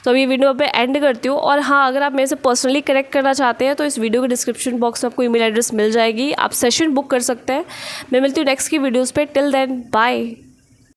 Speaker 1: तो अभी वीडियो पे एंड करती हूँ। और हाँ, अगर आप मेरे से पर्सनली कनेक्ट करना चाहते हैं तो इस वीडियो के डिस्क्रिप्शन बॉक्स में आपको ईमेल एड्रेस मिल जाएगी, आप सेशन बुक कर सकते हैं। मैं मिलती हूँ नेक्स्ट की वीडियोज़ पे। Till then, bye.